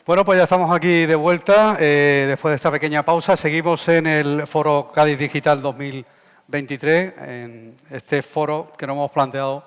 Bueno, pues ya estamos aquí de vuelta. Después de esta pequeña pausa, seguimos en el Foro Cádiz Digital 2023, en este foro que nos hemos planteado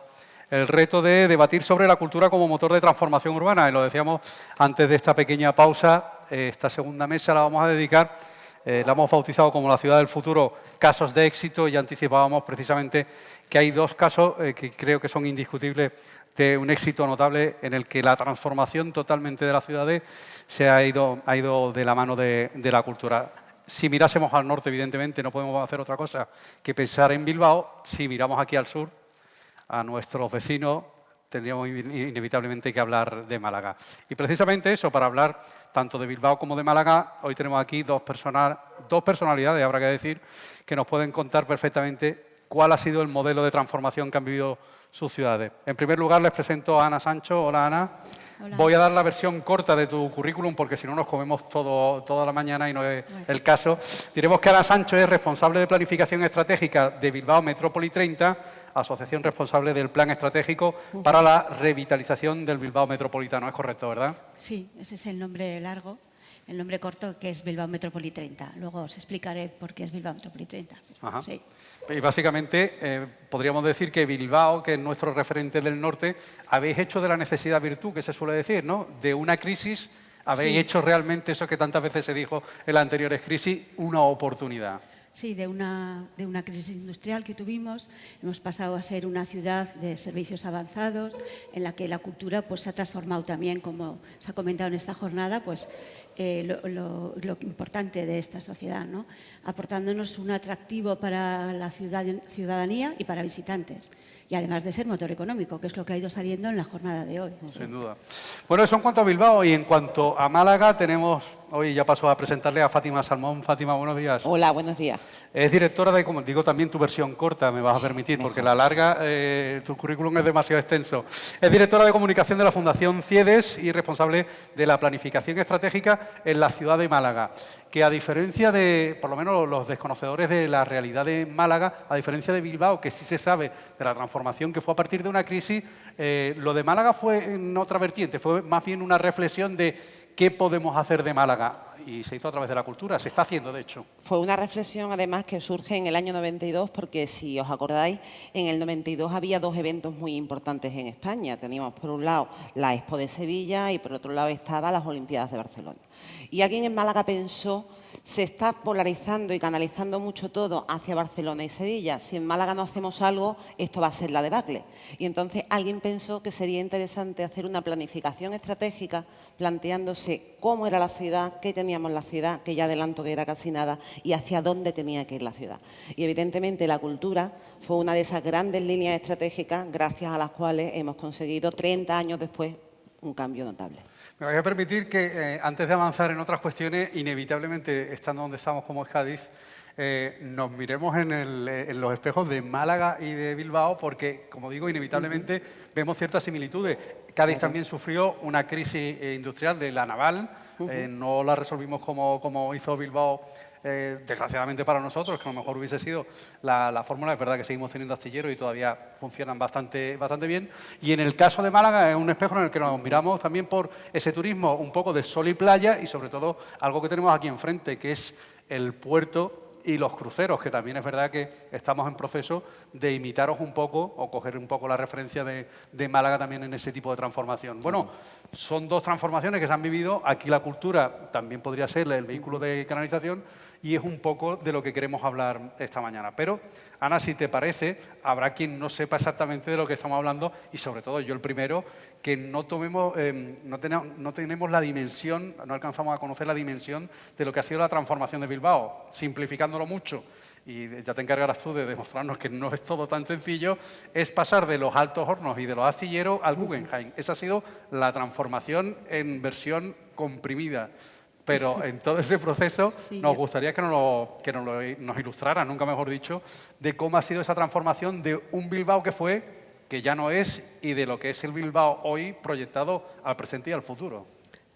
el reto de debatir sobre la cultura como motor de transformación urbana. Y lo decíamos antes de esta pequeña pausa, esta segunda mesa la vamos a dedicar, la hemos bautizado como la ciudad del futuro, casos de éxito, y anticipábamos precisamente que hay dos casos que creo que son indiscutibles de un éxito notable en el que la transformación totalmente de las ciudades se ha ido de la mano de la cultura. Si mirásemos al norte, evidentemente, no podemos hacer otra cosa que pensar en Bilbao. Si miramos aquí al sur, a nuestros vecinos, tendríamos inevitablemente que hablar de Málaga. Y precisamente eso, para hablar tanto de Bilbao como de Málaga, hoy tenemos aquí dos personalidades, habrá que decir, que nos pueden contar perfectamente cuál ha sido el modelo de transformación que han vivido sus ciudades. En primer lugar, les presento a Ana Sancho. Hola, Ana. Hola. Voy a dar la versión corta de tu currículum porque si no nos comemos toda la mañana y no es el caso. Diremos que Ana Sancho es responsable de Planificación Estratégica de Bilbao Metrópoli 30, asociación responsable del Plan Estratégico para la Revitalización del Bilbao Metropolitano. ¿Es correcto, verdad? Sí, ese es el nombre largo. El nombre corto, que es Bilbao Metrópoli 30. Luego os explicaré por qué es Bilbao Metrópoli 30. Ajá. Sí. Y básicamente podríamos decir que Bilbao, que es nuestro referente del norte, habéis hecho de la necesidad virtud, que se suele decir, ¿no? De una crisis, habéis hecho realmente eso que tantas veces se dijo en las anteriores crisis, una oportunidad. Sí, de una crisis industrial que tuvimos, hemos pasado a ser una ciudad de servicios avanzados, en la que la cultura pues, se ha transformado también, como se ha comentado en esta jornada, pues, lo importante de esta sociedad, ¿no? Aportándonos un atractivo para la ciudadanía y para visitantes. Y además de ser motor económico, que es lo que ha ido saliendo en la jornada de hoy. Sin duda. Bueno, eso en cuanto a Bilbao. Y en cuanto a Málaga, tenemos, hoy ya paso a presentarle a Fátima Salmón. Fátima, buenos días. Hola, buenos días. Es directora de, como digo, también tu versión corta, me vas a permitir, porque la larga, tu currículum es demasiado extenso. Es directora de comunicación de la Fundación CIEDES y responsable de la planificación estratégica en la ciudad de Málaga, que a diferencia de, por lo menos los desconocedores de la realidad de Málaga, a diferencia de Bilbao, que sí se sabe de la transformación que fue a partir de una crisis, lo de Málaga fue en otra vertiente, fue más bien una reflexión de qué podemos hacer de Málaga. Y se hizo a través de la cultura, se está haciendo, de hecho. Fue una reflexión, además, que surge en el año 92, porque, si os acordáis, en el 92 había dos eventos muy importantes en España. Teníamos, por un lado, la Expo de Sevilla y, por otro lado, estaban las Olimpiadas de Barcelona. Y alguien en Málaga pensó, se está polarizando y canalizando mucho todo hacia Barcelona y Sevilla. Si en Málaga no hacemos algo, esto va a ser la debacle. Y entonces alguien pensó que sería interesante hacer una planificación estratégica planteándose cómo era la ciudad, qué teníamos en la ciudad, que ya adelanto que era casi nada, y hacia dónde tenía que ir la ciudad. Y evidentemente la cultura fue una de esas grandes líneas estratégicas gracias a las cuales hemos conseguido 30 años después un cambio notable. Me voy a permitir que, antes de avanzar en otras cuestiones, inevitablemente, estando donde estamos como es Cádiz, nos miremos en los espejos de Málaga y de Bilbao, porque, como digo, inevitablemente vemos ciertas similitudes. Cádiz también sufrió una crisis industrial de la naval, no la resolvimos como hizo Bilbao, desgraciadamente para nosotros, que a lo mejor hubiese sido la fórmula. Es verdad que seguimos teniendo astilleros y todavía funcionan bastante bien. Y en el caso de Málaga es un espejo en el que nos miramos también por ese turismo un poco de sol y playa y sobre todo algo que tenemos aquí enfrente, que es el puerto y los cruceros, que también es verdad que estamos en proceso de imitaros un poco o coger un poco la referencia de Málaga también en ese tipo de transformación. Bueno, son dos transformaciones que se han vivido. Aquí la cultura también podría ser el vehículo de canalización y es un poco de lo que queremos hablar esta mañana. Pero, Ana, si te parece, habrá quien no sepa exactamente de lo que estamos hablando y, sobre todo, yo el primero, que no tenemos la dimensión, no alcanzamos a conocer la dimensión de lo que ha sido la transformación de Bilbao. Simplificándolo mucho, y ya te encargarás tú de demostrarnos que no es todo tan sencillo, es pasar de los Altos Hornos y de los astilleros al Guggenheim. Esa ha sido la transformación en versión comprimida. Pero en todo ese proceso nos gustaría que nos ilustrara, nunca mejor dicho, de cómo ha sido esa transformación de un Bilbao que fue, que ya no es, y de lo que es el Bilbao hoy proyectado al presente y al futuro.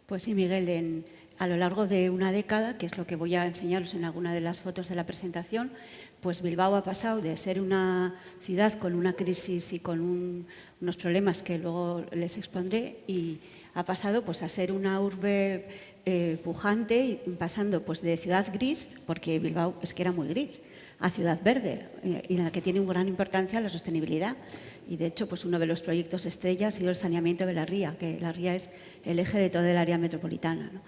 Pues sí, Miguel, a lo largo de una década, que es lo que voy a enseñaros en alguna de las fotos de la presentación, pues Bilbao ha pasado de ser una ciudad con una crisis y con unos problemas que luego les expondré y Ha pasado pues, a ser una urbe pujante, pasando pues, de ciudad gris, porque Bilbao es que era muy gris, a ciudad verde, y en la que tiene una gran importancia la sostenibilidad. Y de hecho, pues uno de los proyectos estrella ha sido el saneamiento de la ría, que la ría es el eje de toda el área metropolitana, ¿no?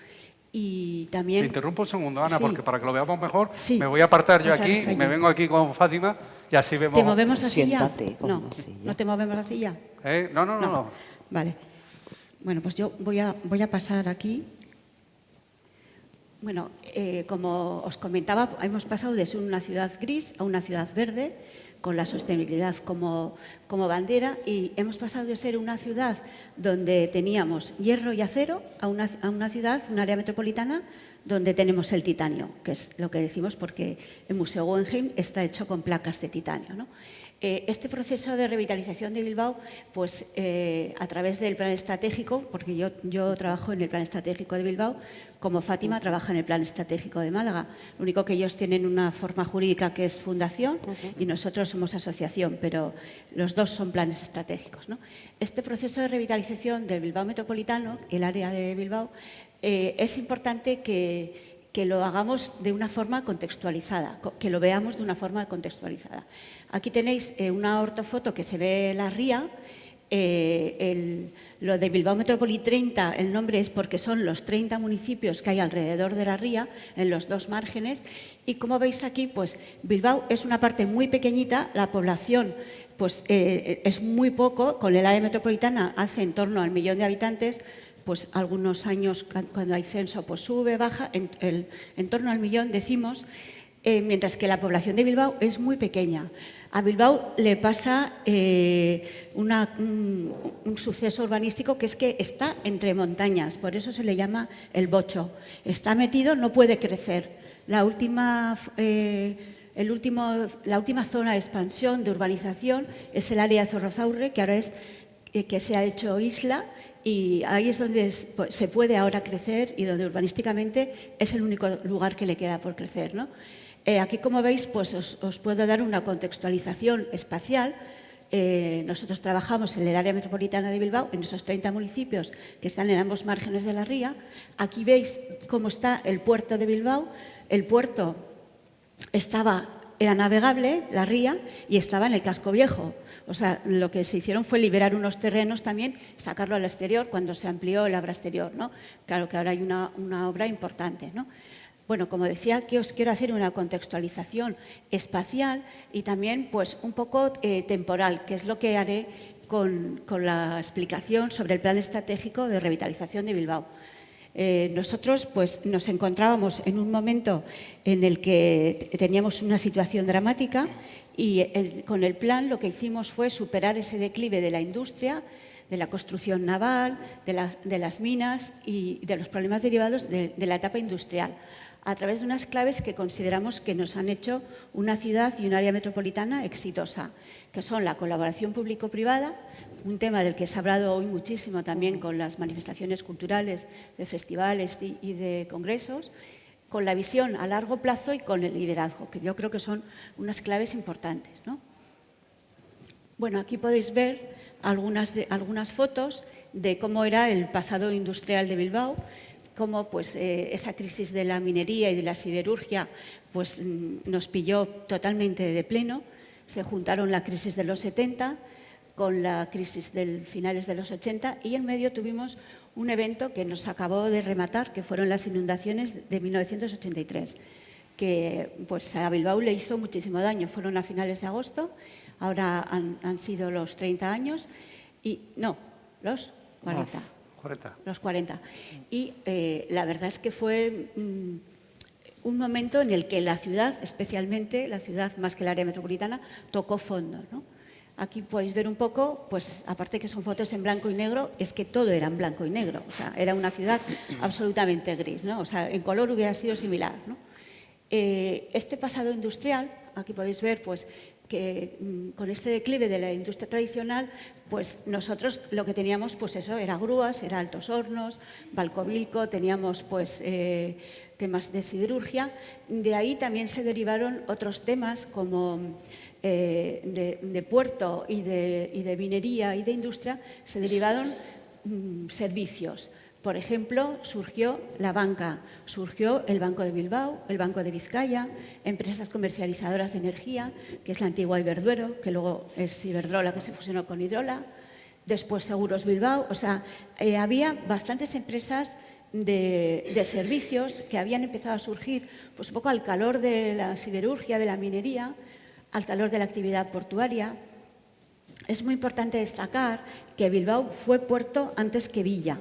Y también... Te interrumpo un segundo, Ana, Sí. porque para que lo veamos mejor, Sí. me voy a apartar yo Pasaros aquí, allí. me vengo aquí con Fátima y así vemos... ¿Te movemos la silla? Siéntate con No, la silla. ¿no te movemos la silla? No. Vale. Bueno, pues yo voy a pasar aquí. Bueno, como os comentaba, hemos pasado de ser una ciudad gris a una ciudad verde, con la sostenibilidad como bandera, y hemos pasado de ser una ciudad donde teníamos hierro y acero a una ciudad, un área metropolitana, donde tenemos el titanio, que es lo que decimos porque el Museo Guggenheim está hecho con placas de titanio, ¿no? Este proceso de revitalización de Bilbao, pues a través del plan estratégico, porque yo trabajo en el plan estratégico de Bilbao, como Fátima trabaja en el plan estratégico de Málaga. Lo único que ellos tienen una forma jurídica que es fundación y nosotros somos asociación, pero los dos son planes estratégicos, ¿no? Este proceso de revitalización del Bilbao metropolitano, el área de Bilbao, es importante que lo hagamos de una forma contextualizada, que lo veamos de una forma contextualizada. Aquí tenéis una ortofoto que se ve la ría. Lo de Bilbao Metrópoli 30, el nombre es porque son los 30 municipios que hay alrededor de la ría, en los dos márgenes. Y como veis aquí, pues Bilbao es una parte muy pequeñita, la población pues, es muy poco, con el área metropolitana hace en torno al 1.000.000 de habitantes. Pues algunos años cuando hay censo pues sube, baja, en torno al 1.000.000 decimos, mientras que la población de Bilbao es muy pequeña. A Bilbao le pasa un suceso urbanístico que es que está entre montañas, por eso se le llama el bocho. Está metido, no puede crecer. La última zona de expansión, de urbanización, es el área de Zorrozaurre, que ahora es que se ha hecho isla. Y ahí es donde se puede ahora crecer y donde urbanísticamente es el único lugar que le queda por crecer, ¿no? Aquí, como veis, pues os puedo dar una contextualización espacial. Nosotros trabajamos en el área metropolitana de Bilbao, en esos 30 municipios que están en ambos márgenes de la ría. Aquí veis cómo está el puerto de Bilbao. El puerto era navegable, la ría, y estaba en el casco viejo. O sea, lo que se hicieron fue liberar unos terrenos también, sacarlo al exterior cuando se amplió el obra exterior, ¿no? Claro que ahora hay una obra importante, ¿no? Bueno, como decía, que os quiero hacer una contextualización espacial y también pues, un poco temporal, que es lo que haré con la explicación sobre el plan estratégico de revitalización de Bilbao. Nosotros pues, nos encontrábamos en un momento en el que teníamos una situación dramática y con el plan lo que hicimos fue superar ese declive de la industria, de la construcción naval, de las minas y de los problemas derivados de la etapa industrial, a través de unas claves que consideramos que nos han hecho una ciudad y un área metropolitana exitosa, que son la colaboración público-privada, un tema del que se ha hablado hoy muchísimo también con las manifestaciones culturales, de festivales y de congresos, con la visión a largo plazo y con el liderazgo, que yo creo que son unas claves importantes, ¿no? Bueno, aquí podéis ver algunas fotos de cómo era el pasado industrial de Bilbao, cómo pues, esa crisis de la minería y de la siderurgia pues, nos pilló totalmente de pleno. Se juntaron la crisis de los 70 con la crisis de finales de los 80 y en medio tuvimos un evento que nos acabó de rematar, que fueron las inundaciones de 1983, que pues, a Bilbao le hizo muchísimo daño. Fueron a finales de agosto, ahora han sido los 30 años, y no, los 40. 40. Los 40. Y la verdad es que fue un momento en el que la ciudad, especialmente la ciudad más que el área metropolitana, tocó fondo, ¿no? Aquí podéis ver un poco, pues aparte que son fotos en blanco y negro, es que todo era en blanco y negro. O sea, era una ciudad absolutamente gris, ¿no? O sea, en color hubiera sido similar, ¿no? Este pasado industrial, aquí podéis ver, pues que con este declive de la industria tradicional, pues nosotros lo que teníamos, pues eso, era grúas, era Altos Hornos, Balcovilco, teníamos pues temas de siderurgia. De ahí también se derivaron otros temas como de puerto y de minería y de industria, se derivaron servicios. Por ejemplo, surgió la banca, surgió el Banco de Bilbao, el Banco de Vizcaya, empresas comercializadoras de energía, que es la antigua Iberduero, que luego es Iberdrola, que se fusionó con Hidrola, después Seguros Bilbao. O sea, había bastantes empresas de servicios que habían empezado a surgir pues un poco al calor de la siderurgia, de la minería, al calor de la actividad portuaria. Es muy importante destacar que Bilbao fue puerto antes que villa.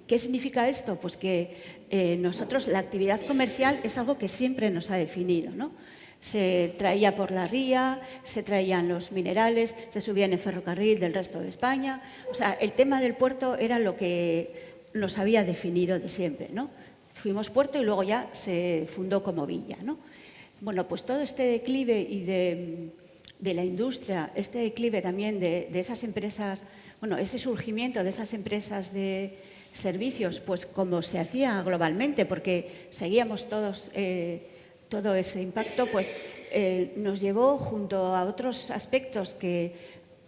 ¿Qué significa esto? Pues que nosotros la actividad comercial es algo que siempre nos ha definido, ¿no? Se traía por la ría, se traían los minerales, se subían en ferrocarril del resto de España. O sea, el tema del puerto era lo que nos había definido de siempre, ¿no? Fuimos puerto y luego ya se fundó como villa, ¿no? Bueno, pues todo este declive y de la industria, este declive también de esas empresas, bueno, ese surgimiento de esas empresas de servicios, pues como se hacía globalmente, porque seguíamos todos todo ese impacto, pues nos llevó junto a otros aspectos que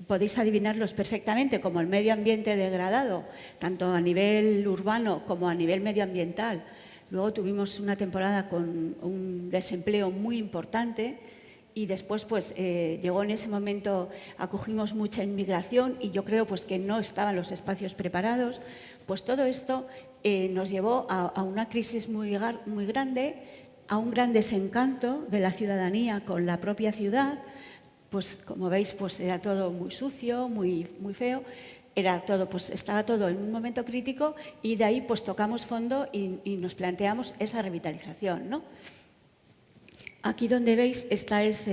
podéis adivinarlos perfectamente, como el medio ambiente degradado, tanto a nivel urbano como a nivel medioambiental. Luego tuvimos una temporada con un desempleo muy importante y después pues llegó en ese momento, acogimos mucha inmigración y yo creo pues que no estaban los espacios preparados. Pues todo esto nos llevó a una crisis muy grande, a un gran desencanto de la ciudadanía con la propia ciudad. Pues como veis, pues era todo muy sucio, muy feo, era todo, pues estaba todo en un momento crítico y de ahí pues tocamos fondo y nos planteamos esa revitalización, ¿no? Aquí donde veis, esta es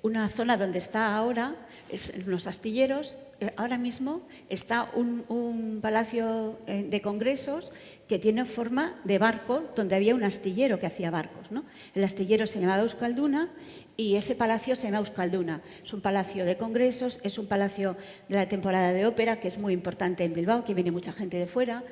una zona donde está ahora, es los astilleros. Ahora mismo está un palacio de congresos que tiene forma de barco, donde había un astillero que hacía barcos, ¿no? El astillero se llamaba Euskalduna y ese palacio se llama Euskalduna. Es un palacio de congresos, es un palacio de la temporada de ópera, que es muy importante en Bilbao, que viene mucha gente de fuera.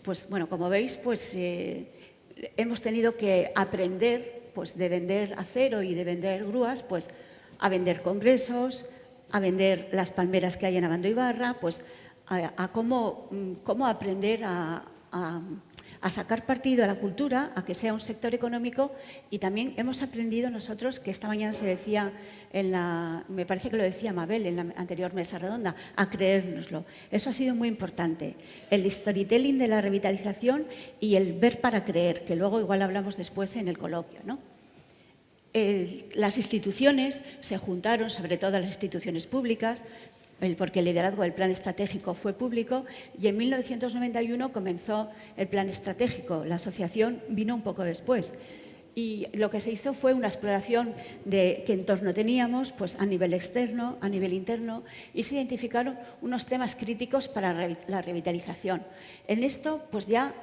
Pues bueno, como veis, pues hemos tenido que aprender pues, de vender acero y de vender grúas, pues a vender congresos, a vender las palmeras que hay en Abando y Barra, pues a cómo aprender a sacar partido a la cultura, a que sea un sector económico. Y también hemos aprendido nosotros, que esta mañana se decía, me parece que lo decía Mabel en la anterior mesa redonda, a creérnoslo. Eso ha sido muy importante. El storytelling de la revitalización y el ver para creer, que luego igual hablamos después en el coloquio, ¿no? Las instituciones se juntaron, sobre todo las instituciones públicas, porque el liderazgo del plan estratégico fue público, y en 1991 comenzó el plan estratégico. La asociación vino un poco después. Y lo que se hizo fue una exploración de qué entorno teníamos, pues a nivel externo, a nivel interno, y se identificaron unos temas críticos para la revitalización. En esto, pues ya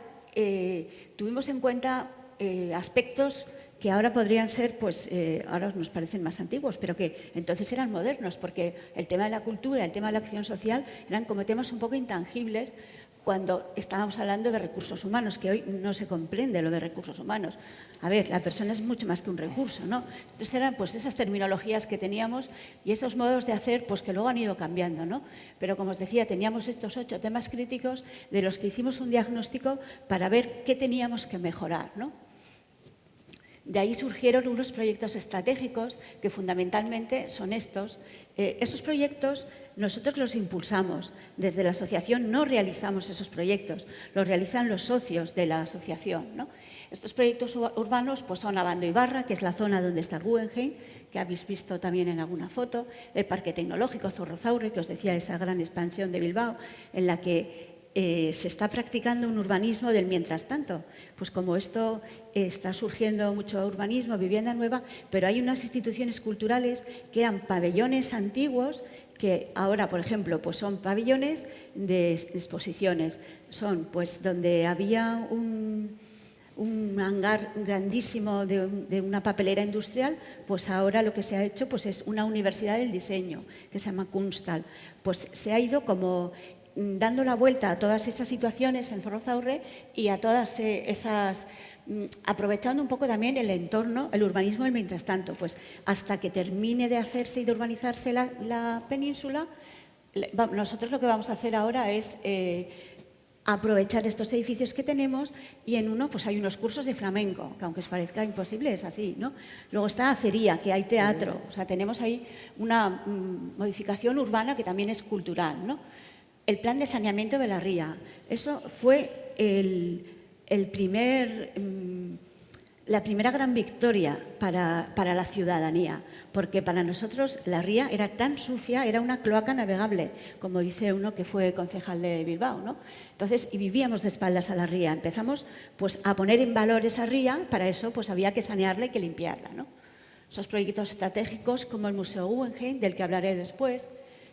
tuvimos en cuenta aspectos que ahora podrían ser, pues ahora nos parecen más antiguos, pero que entonces eran modernos, porque el tema de la cultura, el tema de la acción social eran como temas un poco intangibles cuando estábamos hablando de recursos humanos, que hoy no se comprende lo de recursos humanos. A ver, la persona es mucho más que un recurso, ¿no? Entonces eran pues esas terminologías que teníamos y esos modos de hacer pues que luego han ido cambiando, ¿no? Pero como os decía, teníamos estos 8 temas críticos de los que hicimos un diagnóstico para ver qué teníamos que mejorar, ¿no? De ahí surgieron unos proyectos estratégicos que fundamentalmente son estos. Esos proyectos nosotros los impulsamos. Desde la asociación no realizamos esos proyectos, los realizan los socios de la asociación, ¿no? Estos proyectos urbanos pues, son Abando y Barra, que es la zona donde está el Guggenheim, que habéis visto también en alguna foto, el Parque Tecnológico Zorrozaurre, que os decía esa gran expansión de Bilbao, en la que se está practicando un urbanismo del mientras tanto. Pues como esto está surgiendo mucho urbanismo, vivienda nueva, pero hay unas instituciones culturales que eran pabellones antiguos que ahora, por ejemplo, pues son pabellones de exposiciones. Son pues donde había un hangar grandísimo de una papelera industrial, pues ahora lo que se ha hecho pues es una universidad del diseño que se llama Kunsthal. Pues se ha ido como dando la vuelta a todas esas situaciones en Zorrozaurre y a todas esas, aprovechando un poco también el entorno, el urbanismo del mientras tanto, pues hasta que termine de hacerse y de urbanizarse la península, nosotros lo que vamos a hacer ahora es aprovechar estos edificios que tenemos y en uno pues hay unos cursos de flamenco, que aunque os parezca imposible es así, ¿no? Luego está acería, que hay teatro, o sea, tenemos ahí una modificación urbana que también es cultural, ¿no? El plan de saneamiento de la ría, eso fue la primera gran victoria para la ciudadanía, porque para nosotros la ría era tan sucia, era una cloaca navegable, como dice uno que fue concejal de Bilbao, ¿no? Entonces, y vivíamos de espaldas a la ría. Empezamos pues, a poner en valor esa ría, para eso pues, había que sanearla y que limpiarla, ¿no? Esos proyectos estratégicos como el Museo Guggenheim, del que hablaré después,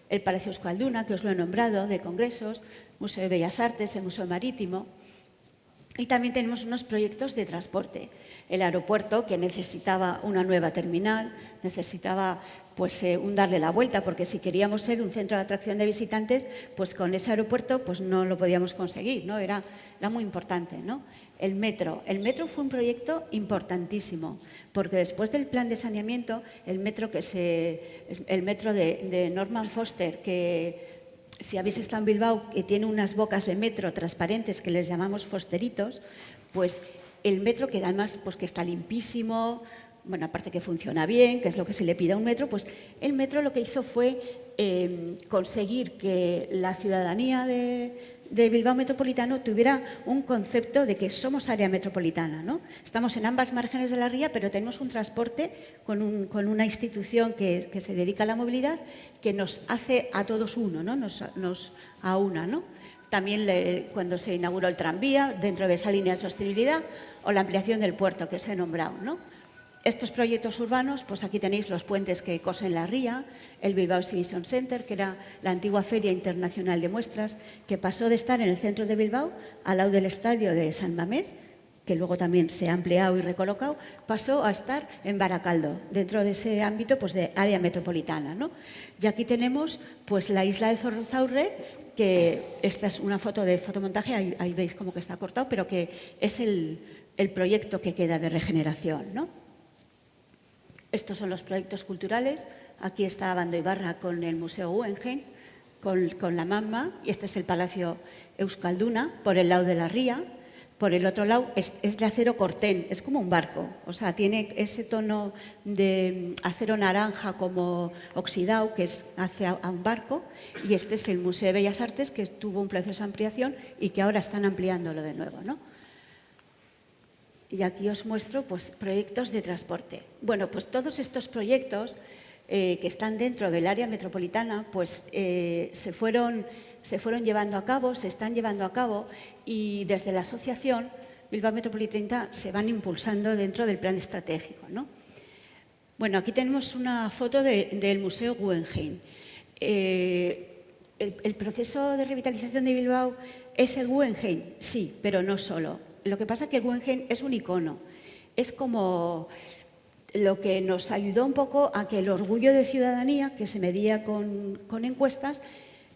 el Palacio Euskalduna, que os lo he nombrado, de congresos, Museo de Bellas Artes, el Museo Marítimo. Y también tenemos unos proyectos de transporte. El aeropuerto, que necesitaba una nueva terminal, necesitaba pues, darle la vuelta, porque si queríamos ser un centro de atracción de visitantes, pues con ese aeropuerto pues, no lo podíamos conseguir, ¿no? Era muy importante, ¿no? El metro fue un proyecto importantísimo, porque después del plan de saneamiento, el metro de Norman Foster, que si habéis estado en Bilbao, que tiene unas bocas de metro transparentes que les llamamos fosteritos, pues el metro que además pues que está limpísimo, bueno, aparte que funciona bien, que es lo que se le pide a un metro, pues el metro lo que hizo fue conseguir que la ciudadanía de Bilbao Metropolitano tuviera un concepto de que somos área metropolitana, ¿no? Estamos en ambas márgenes de la ría, pero tenemos un transporte con una institución que se dedica a la movilidad que nos hace a todos uno, ¿no? Nos aúna, ¿no? También cuando se inauguró el tranvía, dentro de esa línea de sostenibilidad, o la ampliación del puerto que os he nombrado, ¿no? Estos proyectos urbanos, pues aquí tenéis los puentes que cosen la ría, el Bilbao Exhibition Center, que era la antigua Feria Internacional de Muestras, que pasó de estar en el centro de Bilbao, al lado del estadio de San Mamés, que luego también se ha ampliado y recolocado, pasó a estar en Baracaldo, dentro de ese ámbito pues, de área metropolitana, ¿no? Y aquí tenemos pues, la isla de Zorrozaurre, que esta es una foto de fotomontaje, ahí veis como que está cortado, pero que es el proyecto que queda de regeneración, ¿no? Estos son los proyectos culturales. Aquí está Abando Ibarra con el Museo Guggenheim, con la Mamma, y este es el Palacio Euskalduna, por el lado de la ría. Por el otro lado es de acero cortén, es como un barco, o sea, tiene ese tono de acero naranja como oxidado, que hace a un barco, y este es el Museo de Bellas Artes, que tuvo un proceso de ampliación y que ahora están ampliándolo de nuevo, ¿no? Y aquí os muestro pues, proyectos de transporte. Bueno, pues todos estos proyectos que están dentro del área metropolitana pues, se fueron llevando a cabo, se están llevando a cabo y desde la asociación Bilbao Metropolitana se van impulsando dentro del plan estratégico, ¿no? Bueno, aquí tenemos una foto del Museo Guggenheim. ¿El proceso de revitalización de Bilbao es el Guggenheim? Sí, pero no solo. Lo que pasa es que el Guggenheim es un icono, es como lo que nos ayudó un poco a que el orgullo de ciudadanía, que se medía con encuestas,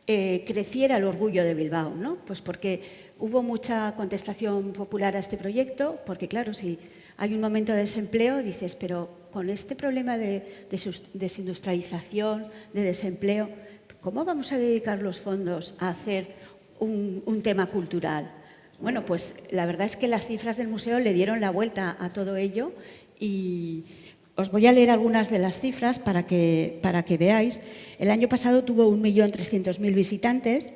creciera el orgullo de Bilbao, ¿no? Pues porque hubo mucha contestación popular a este proyecto, porque claro, si hay un momento de desempleo, dices, pero con este problema de desindustrialización, de desempleo, ¿cómo vamos a dedicar los fondos a hacer un tema cultural? Bueno, pues la verdad es que las cifras del museo le dieron la vuelta a todo ello y os voy a leer algunas de las cifras para que veáis. El año pasado tuvo 1.300.000 visitantes,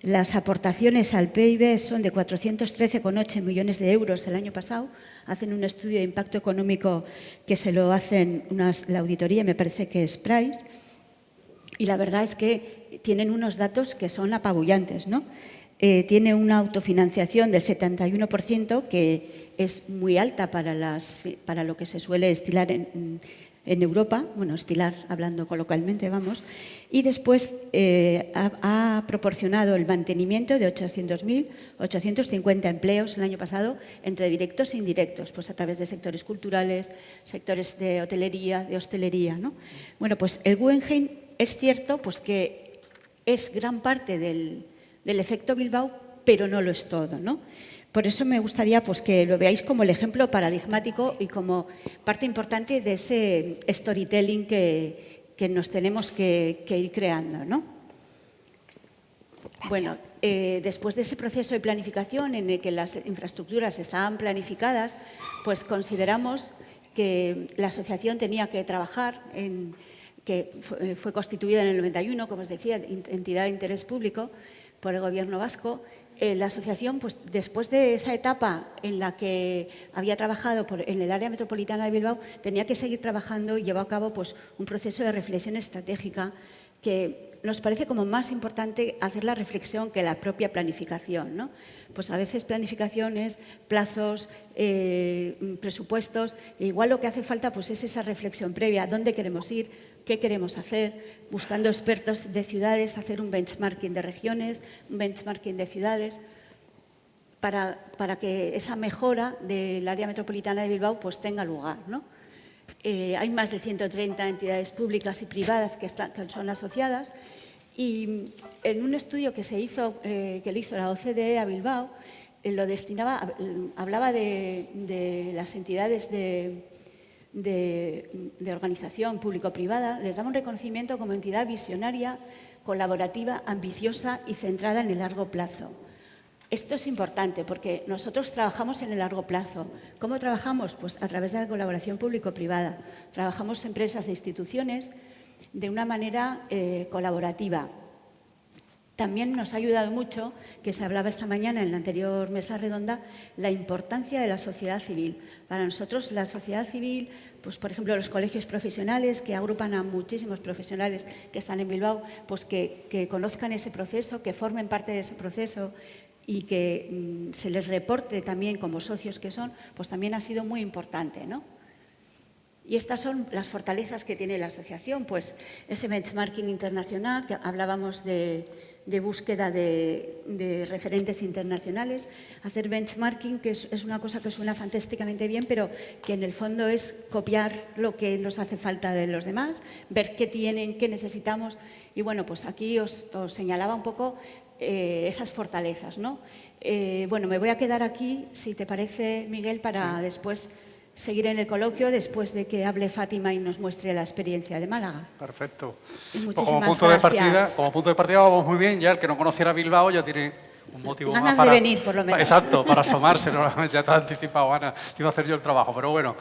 las aportaciones al PIB son de 413,8 millones de euros el año pasado. Hacen un estudio de impacto económico que se lo hacen la auditoría, me parece que es Price, y la verdad es que tienen unos datos que son apabullantes, ¿no? Tiene una autofinanciación del 71%, que es muy alta para lo que se suele estilar en Europa, bueno, estilar hablando coloquialmente, vamos, y después ha proporcionado el mantenimiento de 850 empleos el año pasado entre directos e indirectos, pues a través de sectores culturales, sectores de hotelería, de hostelería, ¿no? Bueno, pues el Guggenheim es cierto pues que es gran parte del efecto Bilbao, pero no lo es todo, ¿no? Por eso me gustaría pues, que lo veáis como el ejemplo paradigmático y como parte importante de ese storytelling que nos tenemos que ir creando, ¿no? Bueno, después de ese proceso de planificación en el que las infraestructuras estaban planificadas, pues consideramos que la asociación tenía que trabajar que fue constituida en el 91, como os decía, entidad de interés público por el Gobierno vasco. La asociación, pues, después de esa etapa en la que había trabajado en el área metropolitana de Bilbao, tenía que seguir trabajando y llevó a cabo pues, un proceso de reflexión estratégica que nos parece como más importante hacer la reflexión que la propia planificación, ¿no? Pues a veces planificación es plazos, presupuestos, e igual lo que hace falta pues, es esa reflexión previa, dónde queremos ir, qué queremos hacer, buscando expertos de ciudades, hacer un benchmarking de regiones, un benchmarking de ciudades, para que esa mejora del área metropolitana de Bilbao pues, tenga lugar, ¿no? Hay más de 130 entidades públicas y privadas que son asociadas y en un estudio que le hizo la OCDE a Bilbao, hablaba de las entidades de organización público-privada, les daba un reconocimiento como entidad visionaria, colaborativa, ambiciosa y centrada en el largo plazo. Esto es importante porque nosotros trabajamos en el largo plazo. ¿Cómo trabajamos? Pues a través de la colaboración público-privada. Trabajamos empresas e instituciones de una manera colaborativa. También nos ha ayudado mucho, que se hablaba esta mañana en la anterior mesa redonda, la importancia de la sociedad civil. Para nosotros la sociedad civil, pues por ejemplo los colegios profesionales que agrupan a muchísimos profesionales que están en Bilbao, pues que conozcan ese proceso, que formen parte de ese proceso y que se les reporte también como socios que son, pues también ha sido muy importante, ¿no? Y estas son las fortalezas que tiene la asociación, pues ese benchmarking internacional, que hablábamos de búsqueda de referentes internacionales, hacer benchmarking, que es una cosa que suena fantásticamente bien, pero que en el fondo es copiar lo que nos hace falta de los demás, ver qué tienen, qué necesitamos. Y bueno, pues aquí os señalaba un poco esas fortalezas, ¿no? Bueno, me voy a quedar aquí, si te parece, Miguel, para después seguir en el coloquio, después de que hable Fátima y nos muestre la experiencia de Málaga. Perfecto. Y Pues muchísimas gracias. como punto de partida vamos muy bien. Ya el que no conociera Bilbao ya tiene un motivo ganas más para... de venir, por lo menos. Exacto, para asomarse. Normalmente ya te has anticipado, Ana. Iba a hacer yo el trabajo. Pero bueno,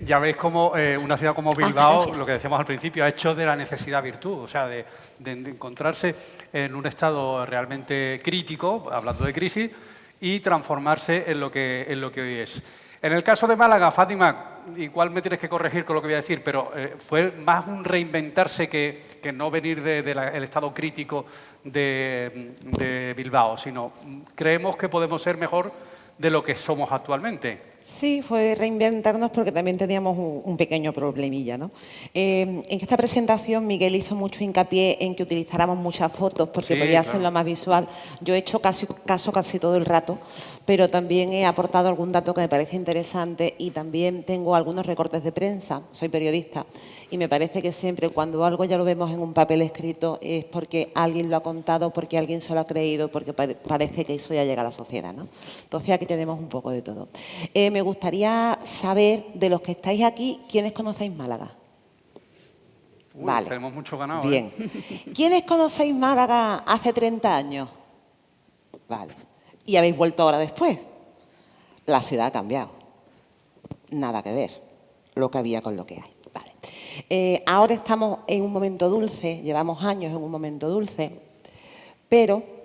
ya veis cómo una ciudad como Bilbao, lo que decíamos al principio, ha hecho de la necesidad virtud. O sea, de encontrarse en un estado realmente crítico, hablando de crisis, y transformarse en lo que hoy es. En el caso de Málaga, Fátima, igual me tienes que corregir con lo que voy a decir, pero fue más un reinventarse que no venir del estado crítico de Bilbao, sino creemos que podemos ser mejor de lo que somos actualmente. Sí, fue reinventarnos porque también teníamos un pequeño problemilla, ¿no? En esta presentación Miguel hizo mucho hincapié en que utilizáramos muchas fotos porque podía hacerlo más visual. Yo he hecho caso casi todo el rato, pero también he aportado algún dato que me parece interesante y también tengo algunos recortes de prensa. Soy periodista y me parece que siempre cuando algo ya lo vemos en un papel escrito es porque alguien lo ha contado, porque alguien se lo ha creído, porque parece que eso ya llega a la sociedad, ¿no? Entonces aquí tenemos un poco de todo. Me gustaría saber, de los que estáis aquí, ¿quiénes conocéis Málaga? Vale. Tenemos mucho ganado. Bien. ¿Quiénes conocéis Málaga hace 30 años? Vale. ¿Y habéis vuelto ahora después? La ciudad ha cambiado. Nada que ver lo que había con lo que hay. Vale. Ahora estamos en un momento dulce, llevamos años en un momento dulce, pero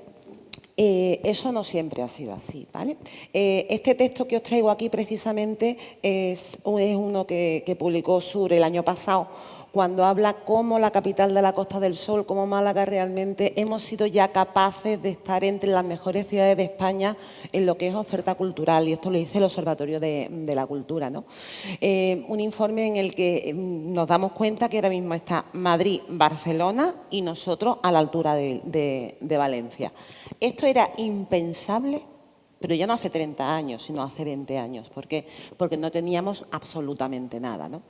eso no siempre ha sido así, ¿vale? Este texto que os traigo aquí precisamente es uno que publicó Sur el año pasado, cuando habla cómo la capital de la Costa del Sol, como Málaga, realmente hemos sido ya capaces de estar entre las mejores ciudades de España en lo que es oferta cultural, y esto lo dice el Observatorio de la Cultura, ¿no? Un informe en el que nos damos cuenta que ahora mismo está Madrid, Barcelona y nosotros a la altura de Valencia. Esto era impensable Pero ya no hace 30 años, sino hace 20 años. ¿Por qué? Porque no teníamos absolutamente nada, ¿no?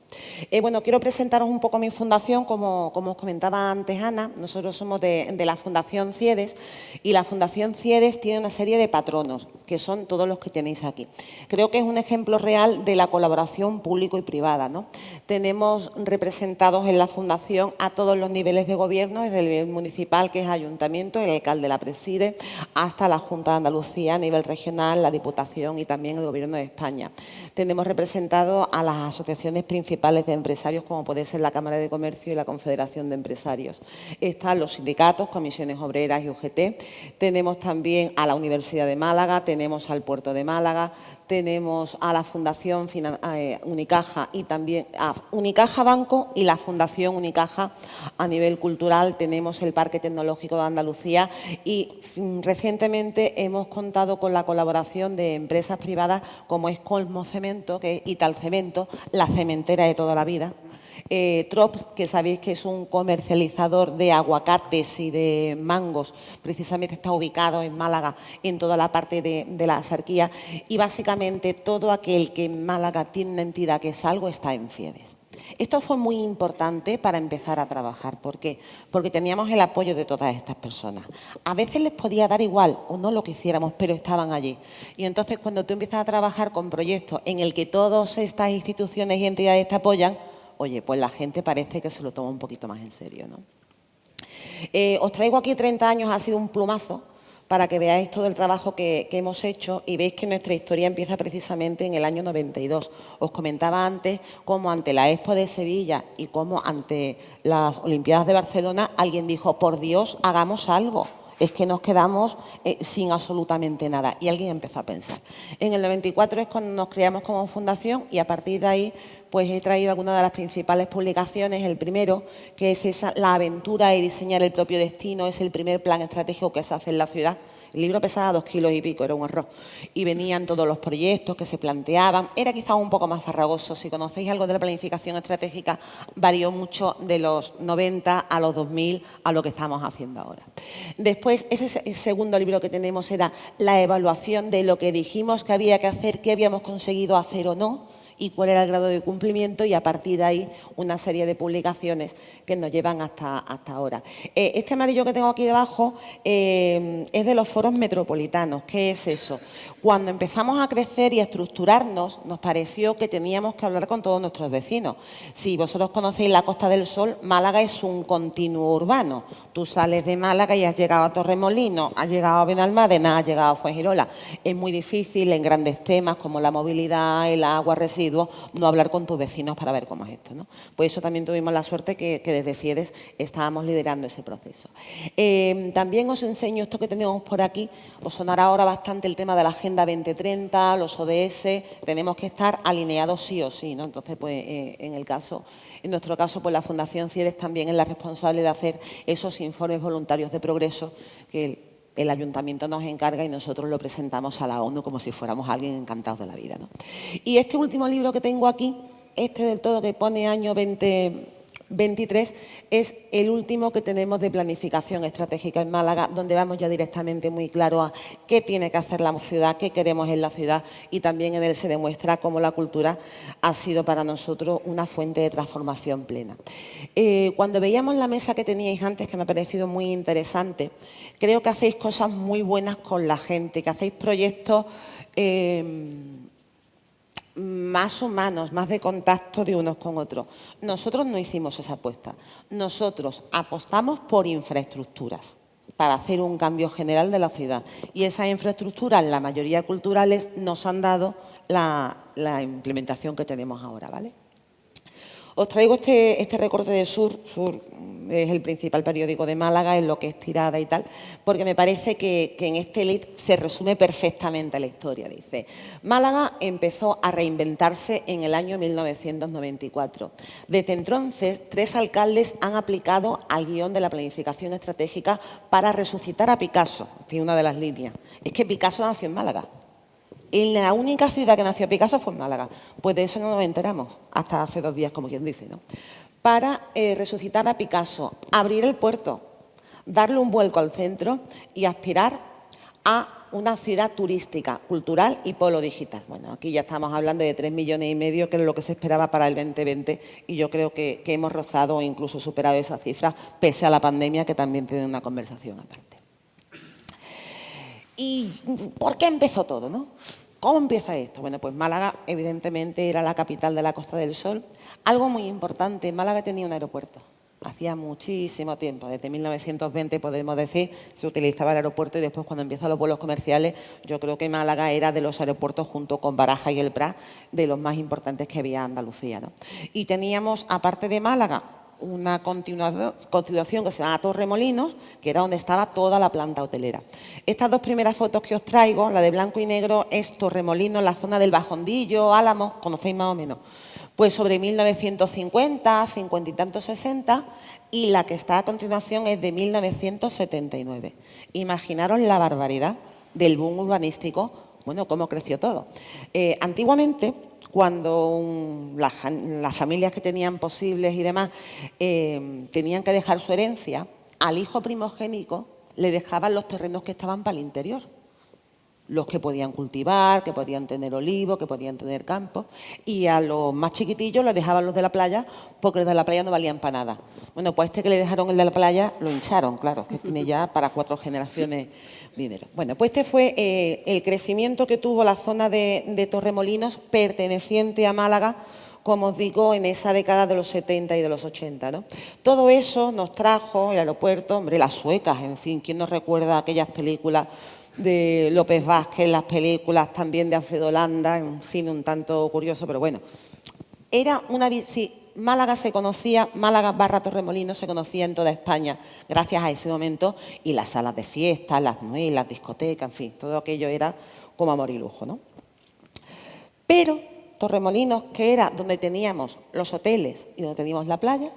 Bueno, quiero presentaros un poco mi fundación. Como os comentaba antes Ana, nosotros somos de la Fundación CIEDES, y la Fundación CIEDES tiene una serie de patronos, que son todos los que tenéis aquí. Creo que es un ejemplo real de la colaboración público y privada, ¿no? Tenemos representados en la Fundación a todos los niveles de gobierno, desde el nivel municipal, que es ayuntamiento, el alcalde la preside, hasta la Junta de Andalucía a nivel regional, la Diputación y también el Gobierno de España. Tenemos representados a las asociaciones principales de empresarios, como puede ser la Cámara de Comercio y la Confederación de Empresarios. Están los sindicatos, comisiones obreras y UGT. Tenemos también a la Universidad de Málaga, tenemos al Puerto de Málaga, tenemos a la Fundación Unicaja y también a Unicaja Banco y la Fundación Unicaja a nivel cultural. Tenemos el Parque Tecnológico de Andalucía y recientemente hemos contado con la colaboración de empresas privadas como es Colmo Cemento, que es Italcemento, la cementera de toda la vida. Trops, que sabéis que es un comercializador de aguacates y de mangos, precisamente está ubicado en Málaga, en toda la parte de la Axarquía, y básicamente todo aquel que en Málaga tiene una entidad que es algo está en CIEDES. Esto fue muy importante para empezar a trabajar. ¿Por qué? Porque teníamos el apoyo de todas estas personas. A veces les podía dar igual o no lo que hiciéramos, pero estaban allí. Y entonces, cuando tú empiezas a trabajar con proyectos en el que todas estas instituciones y entidades te apoyan, oye, pues la gente parece que se lo toma un poquito más en serio, ¿no? Os traigo aquí 30 años, ha sido un plumazo, para que veáis todo el trabajo que hemos hecho y veis que nuestra historia empieza precisamente en el año 92. Os comentaba antes cómo ante la Expo de Sevilla y cómo ante las Olimpiadas de Barcelona alguien dijo, por Dios, hagamos algo. Es que nos quedamos sin absolutamente nada. Y alguien empezó a pensar. En el 94 es cuando nos creamos como fundación y a partir de ahí pues he traído algunas de las principales publicaciones. El primero, que es la aventura de diseñar el propio destino, es el primer plan estratégico que se hace en la ciudad. El libro pesaba 2 kilos y pico, era un horror. Y venían todos los proyectos que se planteaban. Era quizá un poco más farragoso. Si conocéis algo de la planificación estratégica, varió mucho de los 90 a los 2000 a lo que estamos haciendo ahora. Después, ese segundo libro que tenemos era la evaluación de lo que dijimos que había que hacer, qué habíamos conseguido hacer o no, y cuál era el grado de cumplimiento, y a partir de ahí una serie de publicaciones que nos llevan hasta ahora. Este amarillo que tengo aquí debajo es de los foros metropolitanos. ¿Qué es eso? Cuando empezamos a crecer y a estructurarnos, nos pareció que teníamos que hablar con todos nuestros vecinos. Si vosotros conocéis la Costa del Sol, Málaga es un continuo urbano. Tú sales de Málaga y has llegado a Torremolinos, has llegado a Benalmádena, has llegado a Fuengirola. Es muy difícil en grandes temas como la movilidad, el agua, residuos, no hablar con tus vecinos para ver cómo es esto, ¿no? Pues eso también tuvimos la suerte que desde CIEDES estábamos liderando ese proceso. También os enseño esto que tenemos por aquí. Os sonará ahora bastante el tema de la Agenda 2030, los ODS. Tenemos que estar alineados sí o sí, ¿no? Entonces, pues en nuestro caso, pues la Fundación CIEDES también es la responsable de hacer esos informes voluntarios de progreso que el ayuntamiento nos encarga y nosotros lo presentamos a la ONU como si fuéramos alguien encantados de la vida, ¿no? Y este último libro que tengo aquí, este del todo que pone año 2023, es el último que tenemos de planificación estratégica en Málaga, donde vamos ya directamente muy claro a qué tiene que hacer la ciudad, qué queremos en la ciudad, y también en él se demuestra cómo la cultura ha sido para nosotros una fuente de transformación plena. Cuando veíamos la mesa que teníais antes, que me ha parecido muy interesante, creo que hacéis cosas muy buenas con la gente, que hacéis proyectos más humanos, más de contacto de unos con otros. Nosotros no hicimos esa apuesta. Nosotros apostamos por infraestructuras para hacer un cambio general de la ciudad. Y esas infraestructuras, la mayoría culturales, nos han dado la implementación que tenemos ahora, ¿vale? Os traigo este recorte de Sur. Sur es el principal periódico de Málaga, es lo que es tirada y tal, porque me parece que en este lead se resume perfectamente la historia. Dice, Málaga empezó a reinventarse en el año 1994. Desde entonces, 3 alcaldes han aplicado al guión de la planificación estratégica para resucitar a Picasso. Tiene una de las líneas. Es que Picasso nació en Málaga. Y la única ciudad que nació Picasso fue en Málaga. Pues de eso no nos enteramos hasta hace 2 días, como quien dice, ¿no? Para resucitar a Picasso, abrir el puerto, darle un vuelco al centro y aspirar a una ciudad turística, cultural y polo digital. Bueno, aquí ya estamos hablando de 3,5 millones, que es lo que se esperaba para el 2020, y yo creo que hemos rozado o incluso superado esa cifra, pese a la pandemia, que también tiene una conversación aparte. ¿Y por qué empezó todo, no? ¿Cómo empieza esto? Bueno, pues Málaga, evidentemente, era la capital de la Costa del Sol. Algo muy importante, Málaga tenía un aeropuerto. Hacía muchísimo tiempo, desde 1920 podemos decir, se utilizaba el aeropuerto, y después cuando empiezan los vuelos comerciales, yo creo que Málaga era de los aeropuertos, junto con Barajas y el Prat, de los más importantes que había en Andalucía, ¿no? Y teníamos, aparte de Málaga, una continuación que se llama Torremolinos, que era donde estaba toda la planta hotelera. Estas dos primeras fotos que os traigo, la de blanco y negro, es Torremolinos, la zona del Bajondillo, Álamos, conocéis más o menos. Pues sobre 1950, 50 y tantos, 60, y la que está a continuación es de 1979. Imaginaros la barbaridad del boom urbanístico, bueno, cómo creció todo. Antiguamente, cuando las familias que tenían posibles y demás tenían que dejar su herencia, al hijo primogénico le dejaban los terrenos que estaban para el interior. Los que podían cultivar, que podían tener olivos, que podían tener campos, y a los más chiquitillos les dejaban los de la playa, porque los de la playa no valían para nada. Bueno, pues que le dejaron el de la playa lo hincharon, claro, que tiene ya para 4 generaciones dinero. Bueno, pues este fue el crecimiento que tuvo la zona de Torremolinos, perteneciente a Málaga, como os digo, en esa década de los 70 y de los 80, ¿no? Todo eso nos trajo el aeropuerto, hombre, las suecas, en fin, ¿quién nos recuerda aquellas películas de López Vázquez, las películas también de Alfredo Landa, en fin, un tanto curioso, pero bueno. Era una... Sí, Málaga se conocía, Málaga / Torremolinos se conocía en toda España gracias a ese momento, y las salas de fiestas, las nuez, las discotecas, en fin, todo aquello era como amor y lujo, ¿no? Pero Torremolinos, que era donde teníamos los hoteles y donde teníamos la playa,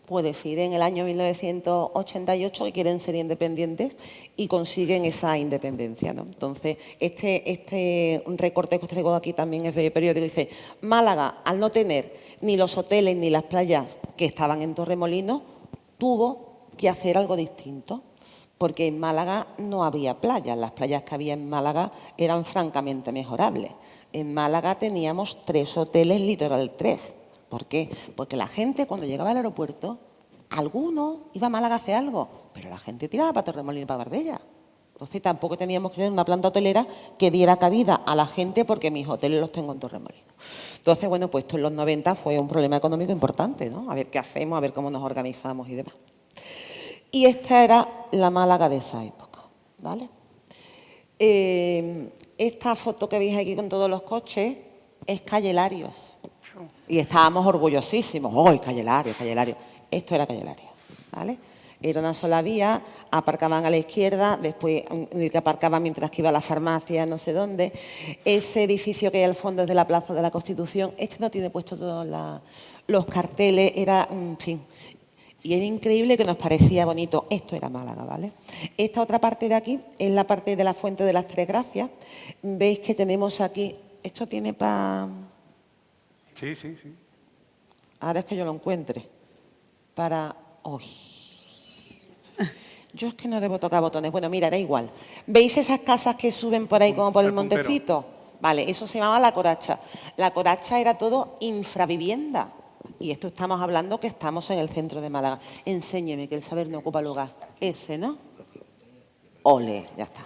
pues deciden en el año 1988 que quieren ser independientes y consiguen esa independencia, ¿no? Entonces, este recorte que os traigo aquí también es de periódico, dice: Málaga, al no tener ni los hoteles ni las playas que estaban en Torremolinos, tuvo que hacer algo distinto, porque en Málaga no había playas, las playas que había en Málaga eran francamente mejorables. En Málaga teníamos 3 hoteles Litoral 3. ¿Por qué? Porque la gente, cuando llegaba al aeropuerto, alguno iba a Málaga a hacer algo, pero la gente tiraba para Torremolinos y para Marbella. Entonces tampoco teníamos que tener una planta hotelera que diera cabida a la gente, porque mis hoteles los tengo en Torremolinos. Entonces, bueno, pues esto en los 90 fue un problema económico importante, ¿no? A ver qué hacemos, a ver cómo nos organizamos y demás. Y esta era la Málaga de esa época, ¿vale? Esta foto que veis aquí con todos los coches es Calle Larios. Y estábamos orgullosísimos. ¡Oh, Calle Larios, Calle Larios! Esto era Calle Larios, ¿vale? Era una sola vía, aparcaban a la izquierda, después que aparcaban mientras que iba a la farmacia, no sé dónde. Ese edificio que hay al fondo es de la Plaza de la Constitución. Este no tiene puesto todos los carteles, era, en fin. Y era increíble, que nos parecía bonito. Esto era Málaga, ¿vale? Esta otra parte de aquí es la parte de la Fuente de las Tres Gracias. Veis que tenemos aquí... Esto tiene para... Sí, sí, sí. Ahora es que yo lo encuentre. Para... ¡Uy! Yo es que no debo tocar botones. Bueno, mira, da igual. ¿Veis esas casas que suben por ahí como por el montecito? Vale, eso se llamaba La Coracha. La Coracha era todo infravivienda. Y esto estamos hablando que estamos en el centro de Málaga. Enséñeme, que el saber no ocupa lugar. Ese, ¿no? Ole, ya está.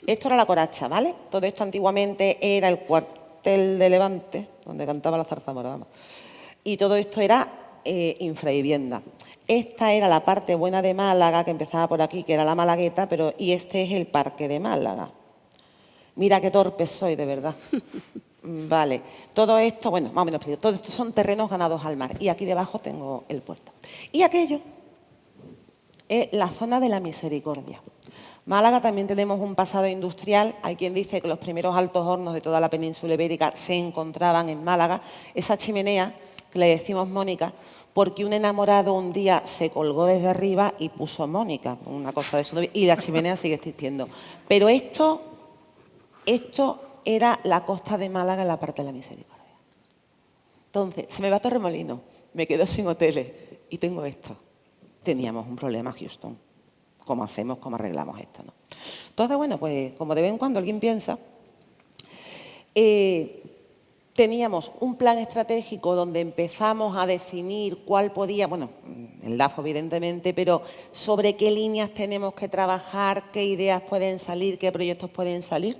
Esto era La Coracha, ¿vale? Todo esto antiguamente era el cuartel de Levante, donde cantaba la zarzamora, vamos. Y todo esto era infravivienda. Esta era la parte buena de Málaga, que empezaba por aquí, que era la Malagueta, y este es el Parque de Málaga. Mira qué torpe soy, de verdad. Vale, todo esto, bueno, más o menos, todo esto son terrenos ganados al mar. Y aquí debajo tengo el puerto. Y aquello es la zona de la Misericordia. Málaga también tenemos un pasado industrial. Hay quien dice que los primeros altos hornos de toda la península ibérica se encontraban en Málaga. Esa chimenea, que le decimos Mónica, porque un enamorado un día se colgó desde arriba y puso Mónica, una cosa de eso, y la chimenea sigue existiendo. Pero esto era la costa de Málaga, en la parte de la Misericordia. Entonces, se me va Torremolinos, me quedo sin hoteles y tengo esto. Teníamos un problema, Houston. cómo hacemos, cómo arreglamos esto, ¿no? Entonces, bueno, pues como de vez en cuando alguien piensa, teníamos un plan estratégico donde empezamos a definir cuál podía, bueno, el DAFO evidentemente, pero sobre qué líneas tenemos que trabajar, qué ideas pueden salir, qué proyectos pueden salir.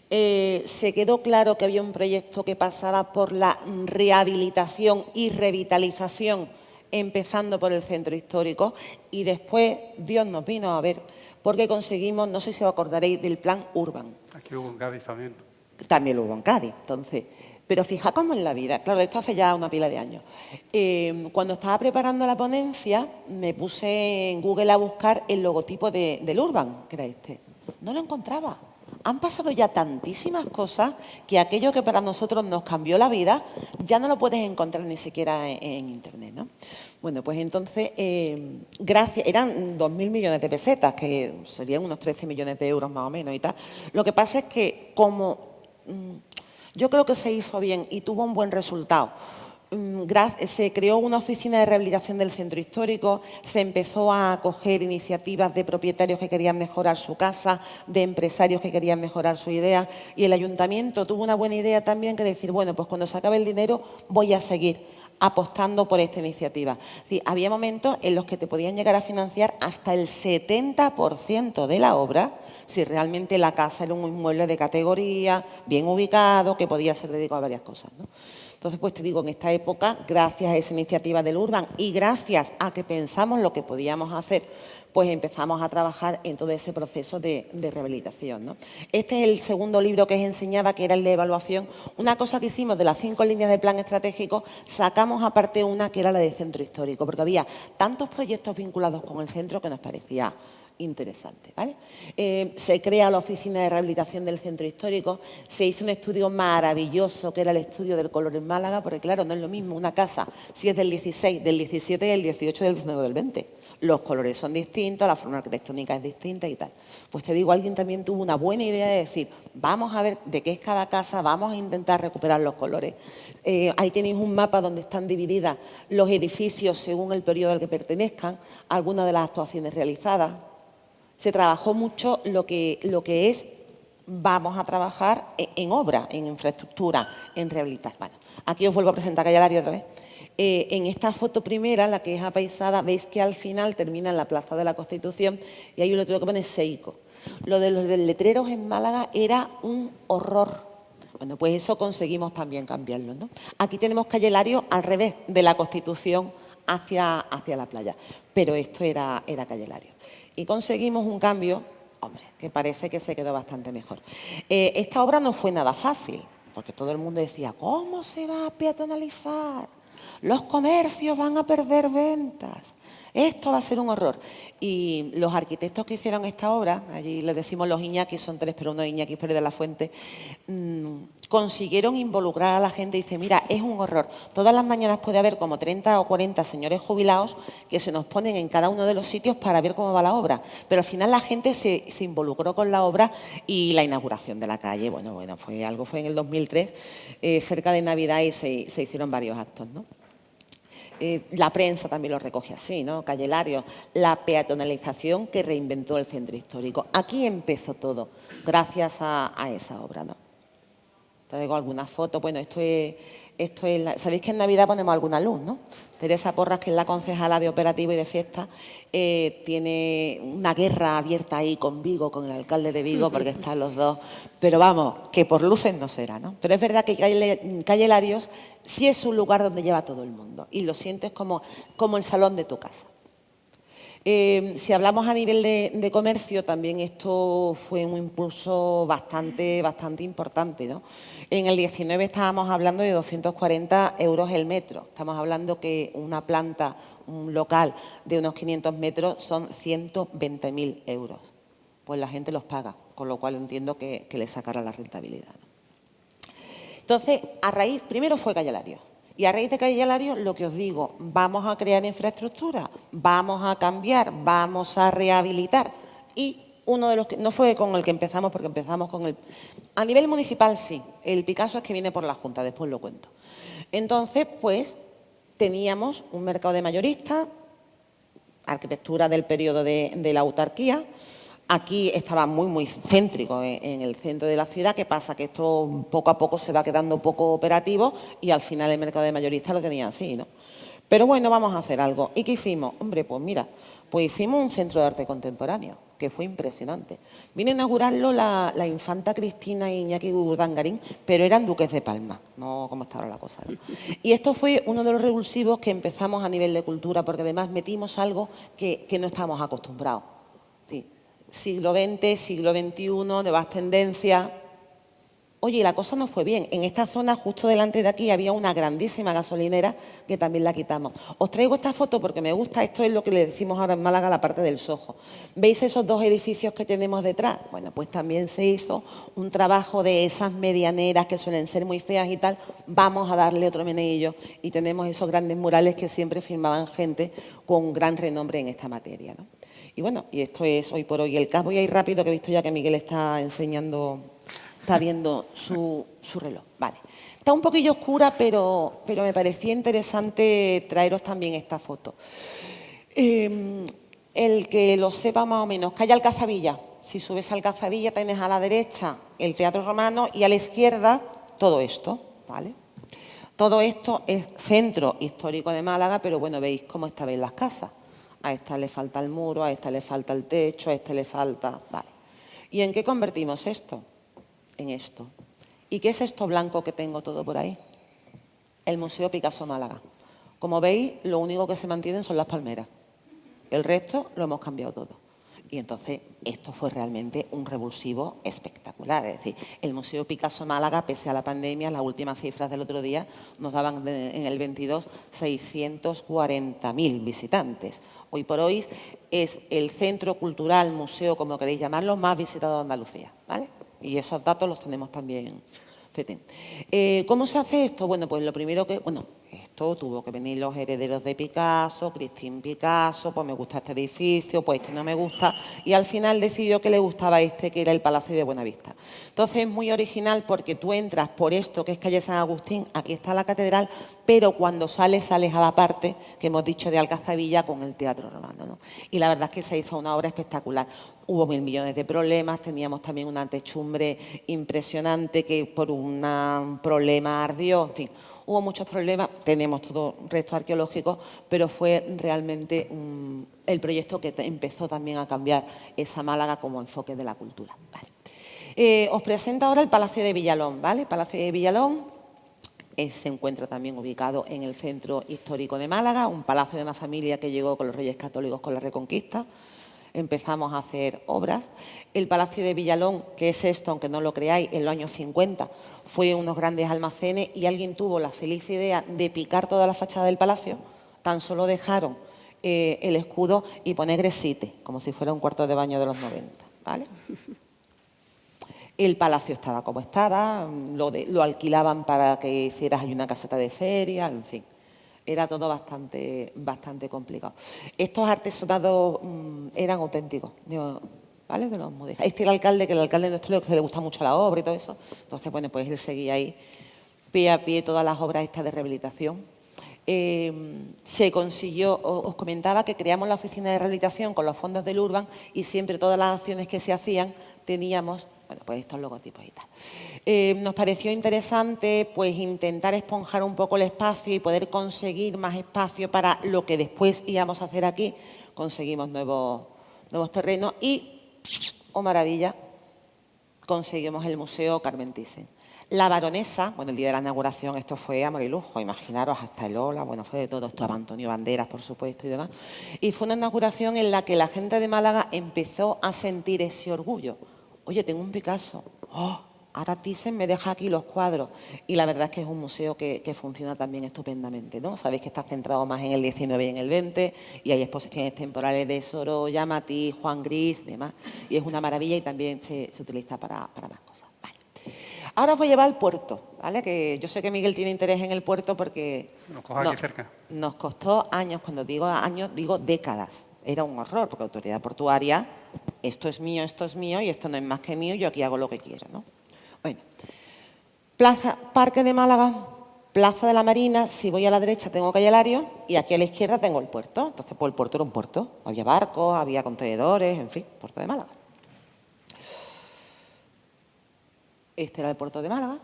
Se quedó claro que había un proyecto que pasaba por la rehabilitación y revitalización, empezando por el centro histórico, y después Dios nos vino a ver porque conseguimos, no sé si os acordaréis, del plan Urban. Aquí hubo en Cádiz también. También lo hubo en Cádiz, entonces. Pero fija cómo en la vida, claro, esto hace ya una pila de años. Cuando estaba preparando la ponencia, me puse en Google a buscar el logotipo del Urban, que era este. No lo encontraba. Han pasado ya tantísimas cosas que aquello que para nosotros nos cambió la vida, ya no lo puedes encontrar ni siquiera en Internet, ¿no? Bueno, pues entonces, gracias, eran 2.000 millones de pesetas, que serían unos 13 millones de euros más o menos y tal. Lo que pasa es que como yo creo que se hizo bien y tuvo un buen resultado, se creó una oficina de rehabilitación del centro histórico, se empezó a acoger iniciativas de propietarios que querían mejorar su casa, de empresarios que querían mejorar su idea, y el ayuntamiento tuvo una buena idea también, que decir, bueno, pues cuando se acabe el dinero voy a seguir apostando por esta iniciativa. Es decir, había momentos en los que te podían llegar a financiar hasta el 70% de la obra, si realmente la casa era un inmueble de categoría, bien ubicado, que podía ser dedicado a varias cosas, ¿no? Entonces, pues te digo, en esta época, gracias a esa iniciativa del Urban y gracias a que pensamos lo que podíamos hacer, pues empezamos a trabajar en todo ese proceso de rehabilitación, ¿no? Este es el segundo libro que os enseñaba, que era el de evaluación. Una cosa que hicimos de las 5 líneas de plan estratégico, sacamos aparte una que era la de centro histórico, porque había tantos proyectos vinculados con el centro que nos parecía interesante, ¿vale? Se crea la oficina de rehabilitación del centro histórico, se hizo un estudio maravilloso que era el estudio del color en Málaga, porque claro, no es lo mismo una casa si es del 16, del 17, del 18, del 19, del 20. Los colores son distintos, la forma arquitectónica es distinta y tal. Pues te digo, alguien también tuvo una buena idea de decir, vamos a ver de qué es cada casa, vamos a intentar recuperar los colores. Ahí tenéis un mapa donde están divididas los edificios según el periodo al que pertenezcan, algunas de las actuaciones realizadas. Se trabajó mucho lo que es, vamos a trabajar en obra, en infraestructura, en rehabilitación. Bueno, aquí os vuelvo a presentar Calle Lario otra vez. En esta foto primera, la que es apaisada, veis que al final termina en la Plaza de la Constitución y hay un letrero que pone Seico. Lo de los letreros en Málaga era un horror. Bueno, pues eso conseguimos también cambiarlo, ¿no? Aquí tenemos Calle Lario al revés, de la Constitución hacia la playa, pero esto era Calle Lario. Y conseguimos un cambio, hombre, que parece que se quedó bastante mejor. Esta obra no fue nada fácil, porque todo el mundo decía, ¿cómo se va a peatonalizar? Los comercios van a perder ventas. Esto va a ser un horror. Y los arquitectos que hicieron esta obra, allí les decimos los Iñakis, son 3, pero uno es Iñaki Pérez de la Fuente, consiguieron involucrar a la gente y dice, mira, es un horror. Todas las mañanas puede haber como 30 o 40 señores jubilados que se nos ponen en cada uno de los sitios para ver cómo va la obra. Pero al final la gente se involucró con la obra y la inauguración de la calle, bueno, fue en el 2003, cerca de Navidad, y se hicieron varios actos, ¿no? La prensa también lo recoge así, ¿no? Calle Lario, la peatonalización que reinventó el centro histórico. Aquí empezó todo, gracias a esa obra, ¿no? Traigo algunas fotos. Bueno, esto es sabéis que en Navidad ponemos alguna luz, ¿no? Teresa Porras, que es la concejala de operativo y de fiesta, tiene una guerra abierta ahí con Vigo, con el alcalde de Vigo, porque están los dos. Pero vamos, que por luces no será, ¿no? Pero es verdad que Calle Larios sí es un lugar donde lleva todo el mundo y lo sientes como el salón de tu casa. Si hablamos a nivel de comercio, también esto fue un impulso bastante importante, ¿no? En el 19 estábamos hablando de 240 euros el metro. Estamos hablando que una planta, un local de unos 500 metros son 120.000 euros. Pues la gente los paga, con lo cual entiendo que le sacará la rentabilidad, ¿no? Entonces, primero fue Calle Lario. Y a raíz de Calle Lario, lo que os digo, vamos a crear infraestructura, vamos a cambiar, vamos a rehabilitar. Y uno de los que no fue con el que empezamos, porque empezamos con el... A nivel municipal sí, el Picasso es que viene por la Junta, después lo cuento. Entonces, pues, teníamos un mercado de mayoristas, arquitectura del periodo de la autarquía. Aquí estaba muy céntrico en el centro de la ciudad. ¿Qué pasa? Que esto poco a poco se va quedando poco operativo y al final el mercado de mayoristas lo tenía así, ¿no? Pero bueno, vamos a hacer algo. ¿Y qué hicimos? Hombre, pues mira, pues hicimos un centro de arte contemporáneo, que fue impresionante. Vino a inaugurarlo la infanta Cristina y Iñaki Urdangarín, pero eran duques de Palma, no como está ahora la cosa, ¿no? Y esto fue uno de los revulsivos que empezamos a nivel de cultura, porque además metimos algo que no estábamos acostumbrados. Sí. Siglo XX, siglo XXI, nuevas tendencias. Oye, la cosa no fue bien. En esta zona, justo delante de aquí, había una grandísima gasolinera que también la quitamos. Os traigo esta foto porque me gusta. Esto es lo que le decimos ahora en Málaga, la parte del Soho. ¿Veis esos dos edificios que tenemos detrás? Bueno, pues también se hizo un trabajo de esas medianeras que suelen ser muy feas y tal. Vamos a darle otro meneillo y tenemos esos grandes murales que siempre firmaban gente con gran renombre en esta materia, ¿no? Y bueno, y esto es hoy por hoy el CAS. Voy a ir rápido, que he visto ya que Miguel está enseñando... Está viendo su reloj. Vale. Está un poquillo oscura, pero me parecía interesante traeros también esta foto. El que lo sepa más o menos, calle Alcazabilla. Si subes a Alcazabilla tienes a la derecha el Teatro Romano y a la izquierda todo esto, ¿vale? Todo esto es centro histórico de Málaga, pero bueno, veis cómo ven las casas. A esta le falta el muro, a esta le falta el techo, a este le falta... Vale. ¿Y en qué convertimos esto? En esto. ¿Y qué es esto blanco que tengo todo por ahí? El Museo Picasso Málaga. Como veis, lo único que se mantienen son las palmeras. El resto lo hemos cambiado todo. Y entonces, esto fue realmente un revulsivo espectacular. Es decir, el Museo Picasso Málaga, pese a la pandemia, las últimas cifras del otro día nos daban en el 22 640.000 visitantes. Hoy por hoy es el centro cultural, museo, como queréis llamarlo, más visitado de Andalucía, ¿vale? Y esos datos los tenemos también. ¿Cómo se hace esto? Bueno, pues lo primero que... Bueno, esto tuvo que venir los herederos de Picasso, Christine Picasso, pues me gusta este edificio, pues este no me gusta, y al final decidió que le gustaba este, que era el Palacio de Buenavista. Entonces es muy original porque tú entras por esto, que es calle San Agustín, aquí está la catedral, pero cuando sales a la parte que hemos dicho de Alcazabilla con el Teatro Romano, ¿no? Y la verdad es que se hizo una obra espectacular. Hubo 1000 millones de problemas, teníamos también una techumbre impresionante que por un problema ardió, en fin, hubo muchos problemas, tenemos todo resto arqueológico, pero fue realmente el proyecto que empezó también a cambiar esa Málaga como enfoque de la cultura. Vale. Os presento ahora el Palacio de Villalón, ¿vale? El Palacio de Villalón se encuentra también ubicado en el centro histórico de Málaga, un palacio de una familia que llegó con los Reyes Católicos con la Reconquista. Empezamos a hacer obras. El Palacio de Villalón, que es esto, aunque no lo creáis, en los años 50 fue unos grandes almacenes y alguien tuvo la feliz idea de picar toda la fachada del palacio, tan solo dejaron el escudo y poner gresite, como si fuera un cuarto de baño de los 90, ¿vale? El palacio estaba como estaba, lo alquilaban para que hicieras ahí una caseta de feria, en fin. Era todo bastante complicado. Estos artesonados eran auténticos, ¿vale? De los mudéjares. Este era el alcalde, que el alcalde nuestro le gusta mucho la obra y todo eso. Entonces, bueno, pues él seguía ahí pie a pie todas las obras estas de rehabilitación. Se consiguió, os comentaba que creamos la oficina de rehabilitación con los fondos del Urban y siempre todas las acciones que se hacían teníamos, bueno, pues estos logotipos y tal. Nos pareció interesante pues intentar esponjar un poco el espacio y poder conseguir más espacio para lo que después íbamos a hacer aquí. Conseguimos nuevos terrenos y, oh maravilla, conseguimos el Museo Carmen Thyssen. La Baronesa, bueno, el día de la inauguración esto fue amor y lujo, imaginaros, hasta el Ola, bueno, fue de todo, estaba Antonio Banderas, por supuesto, y demás. Y fue una inauguración en la que la gente de Málaga empezó a sentir ese orgullo. Oye, tengo un Picasso, ¡oh! Ahora Thyssen me deja aquí los cuadros. Y la verdad es que es un museo que funciona también estupendamente, ¿no? Sabéis que está centrado más en el 19 y en el 20 y hay exposiciones temporales de Sorolla, Matisse, Juan Gris, demás. Y es una maravilla y también se utiliza para más cosas. Vale. Ahora os voy a llevar al puerto, ¿vale? Que yo sé que Miguel tiene interés en el puerto porque... Nos coge aquí cerca. Nos costó años, cuando digo años, digo décadas. Era un horror, porque la autoridad portuaria, esto es mío y esto no es más que mío, yo aquí hago lo que quiero, ¿no? Bueno, Parque de Málaga, Plaza de la Marina, si voy a la derecha tengo Calle Lario y aquí a la izquierda tengo el puerto. Entonces, pues el puerto era un puerto. Había barcos, había contenedores, en fin, puerto de Málaga. Este era el puerto de Málaga.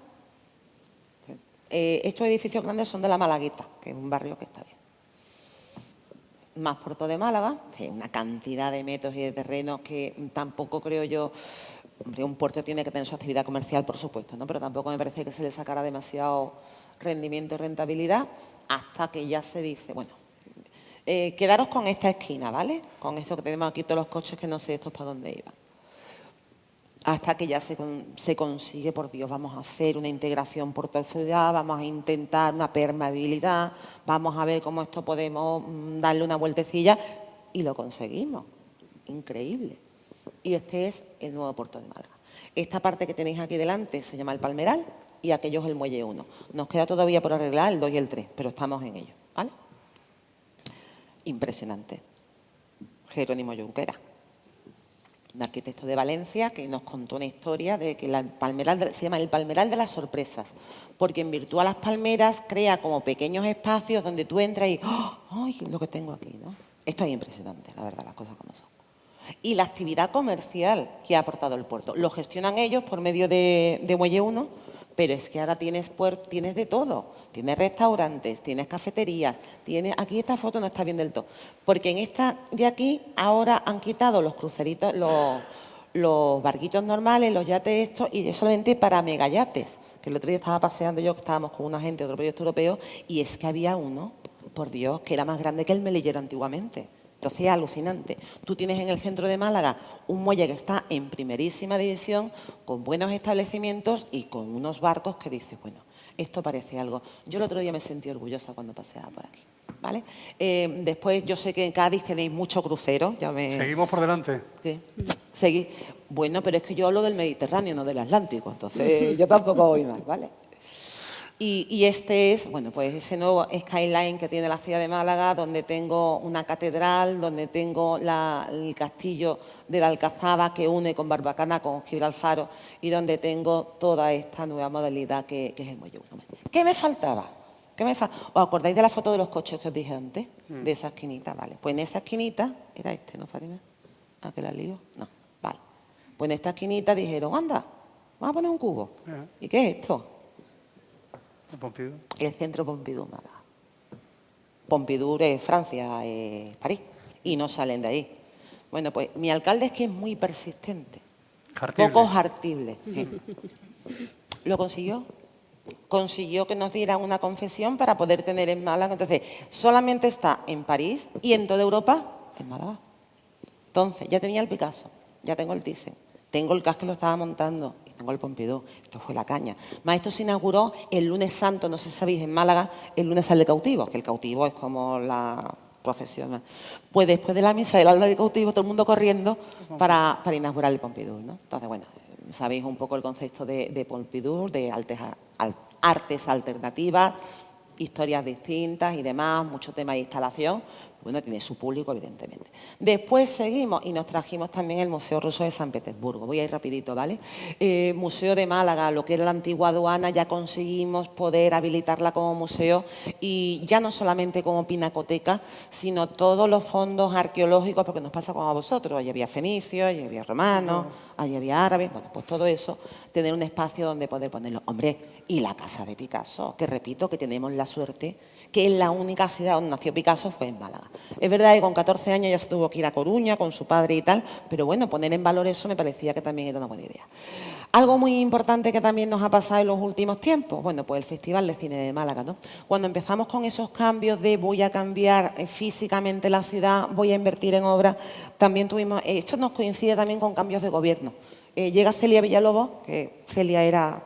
Estos edificios grandes son de la Malagueta, que es un barrio que está bien. Más puerto de Málaga, una cantidad de metros y de terrenos que tampoco creo yo. Hombre, un puerto tiene que tener su actividad comercial, por supuesto, ¿no? Pero tampoco me parece que se le sacara demasiado rendimiento y rentabilidad hasta que ya se dice, bueno, quedaros con esta esquina, ¿vale? Con esto que tenemos aquí todos los coches que no sé estos para dónde iban. Hasta que ya se consigue, por Dios, vamos a hacer una integración puerto-ciudad, vamos a intentar una permeabilidad, vamos a ver cómo esto podemos darle una vueltecilla y lo conseguimos. Increíble. Y este es el nuevo puerto de Málaga. Esta parte que tenéis aquí delante se llama el Palmeral y aquello es el Muelle 1. Nos queda todavía por arreglar el 2 y el 3, pero estamos en ello, ¿vale? Impresionante. Jerónimo Junquera, un arquitecto de Valencia que nos contó una historia de que el Palmeral se llama el Palmeral de las sorpresas, porque en virtud a las palmeras crea como pequeños espacios donde tú entras y ¡oh! ¡Ay, lo que tengo aquí!, ¿no? Esto es impresionante, la verdad, las cosas como son. Y la actividad comercial que ha aportado el puerto. Lo gestionan ellos por medio de Muelle 1, pero es que ahora tienes de todo. Tienes restaurantes, tienes cafeterías, aquí esta foto no está bien del todo. Porque en esta de aquí ahora han quitado los cruceritos, los barquitos normales, los yates estos, y es solamente para megayates. Que el otro día estaba paseando yo, que estábamos con una gente de otro proyecto europeo, y es que había uno, por Dios, que era más grande que el Melillero antiguamente. Entonces es alucinante. Tú tienes en el centro de Málaga un muelle que está en primerísima división, con buenos establecimientos y con unos barcos que dices, bueno, esto parece algo. Yo el otro día me sentí orgullosa cuando paseaba por aquí, ¿vale? Después yo sé que en Cádiz tenéis mucho crucero. Seguimos por delante. ¿Qué? Seguí. Bueno, pero es que yo hablo del Mediterráneo, no del Atlántico, entonces yo tampoco voy mal, ¿vale? Y este es, bueno, pues ese nuevo skyline que tiene la ciudad de Málaga, donde tengo una catedral, donde tengo el castillo de la Alcazaba que une con Barbacana, con Gibralfaro, y donde tengo toda esta nueva modalidad que es el Muelle 1. ¿Qué me faltaba? ¿Os acordáis de la foto de los coches que os dije antes? De esa esquinita, vale. Pues en esa esquinita, era este, ¿no, Farina? ¿Ah, que la lío? No, vale. Pues en esta esquinita dijeron, anda, vamos a poner un cubo. ¿Y qué es esto? Pompidou. El centro Pompidou, Málaga. Pompidou es Francia, es París, y no salen de ahí. Bueno, pues mi alcalde es que es muy persistente, poco jartible. ¿Lo consiguió? Consiguió que nos dieran una concesión para poder tener en Málaga. Entonces, solamente está en París y en toda Europa en Málaga. Entonces, ya tenía el Picasso, ya tengo el Thyssen, tengo el CAS que lo estaba montando, tengo el Pompidou. Esto fue la caña. Más, esto se inauguró el lunes santo, no sé si sabéis, en Málaga, el lunes sale cautivo, que el cautivo es como la procesión. Pues después de la misa del alma de cautivo, todo el mundo corriendo para inaugurar el Pompidou, ¿no? Entonces, bueno, sabéis un poco el concepto de Pompidou, de artes alternativas, historias distintas y demás, mucho tema de instalación. Bueno, tiene su público, evidentemente. Después seguimos y nos trajimos también el Museo Ruso de San Petersburgo. Voy a ir rapidito, ¿vale? Museo de Málaga, lo que era la antigua aduana, ya conseguimos poder habilitarla como museo y ya no solamente como pinacoteca, sino todos los fondos arqueológicos, porque nos pasa como a vosotros. Allí había fenicios, allí había romanos, allí había árabes. Bueno, pues todo eso, tener un espacio donde poder ponerlo. Hombre, y la casa de Picasso, que repito, que tenemos la suerte, que es la única ciudad donde nació Picasso fue en Málaga. Es verdad que con 14 años ya se tuvo que ir a Coruña con su padre y tal, pero bueno, poner en valor eso me parecía que también era una buena idea. Algo muy importante que también nos ha pasado en los últimos tiempos, bueno, pues el Festival de Cine de Málaga, ¿no? Cuando empezamos con esos cambios de voy a cambiar físicamente la ciudad, voy a invertir en obras, también tuvimos, esto nos coincide también con cambios de gobierno. Llega Celia Villalobos, que Celia era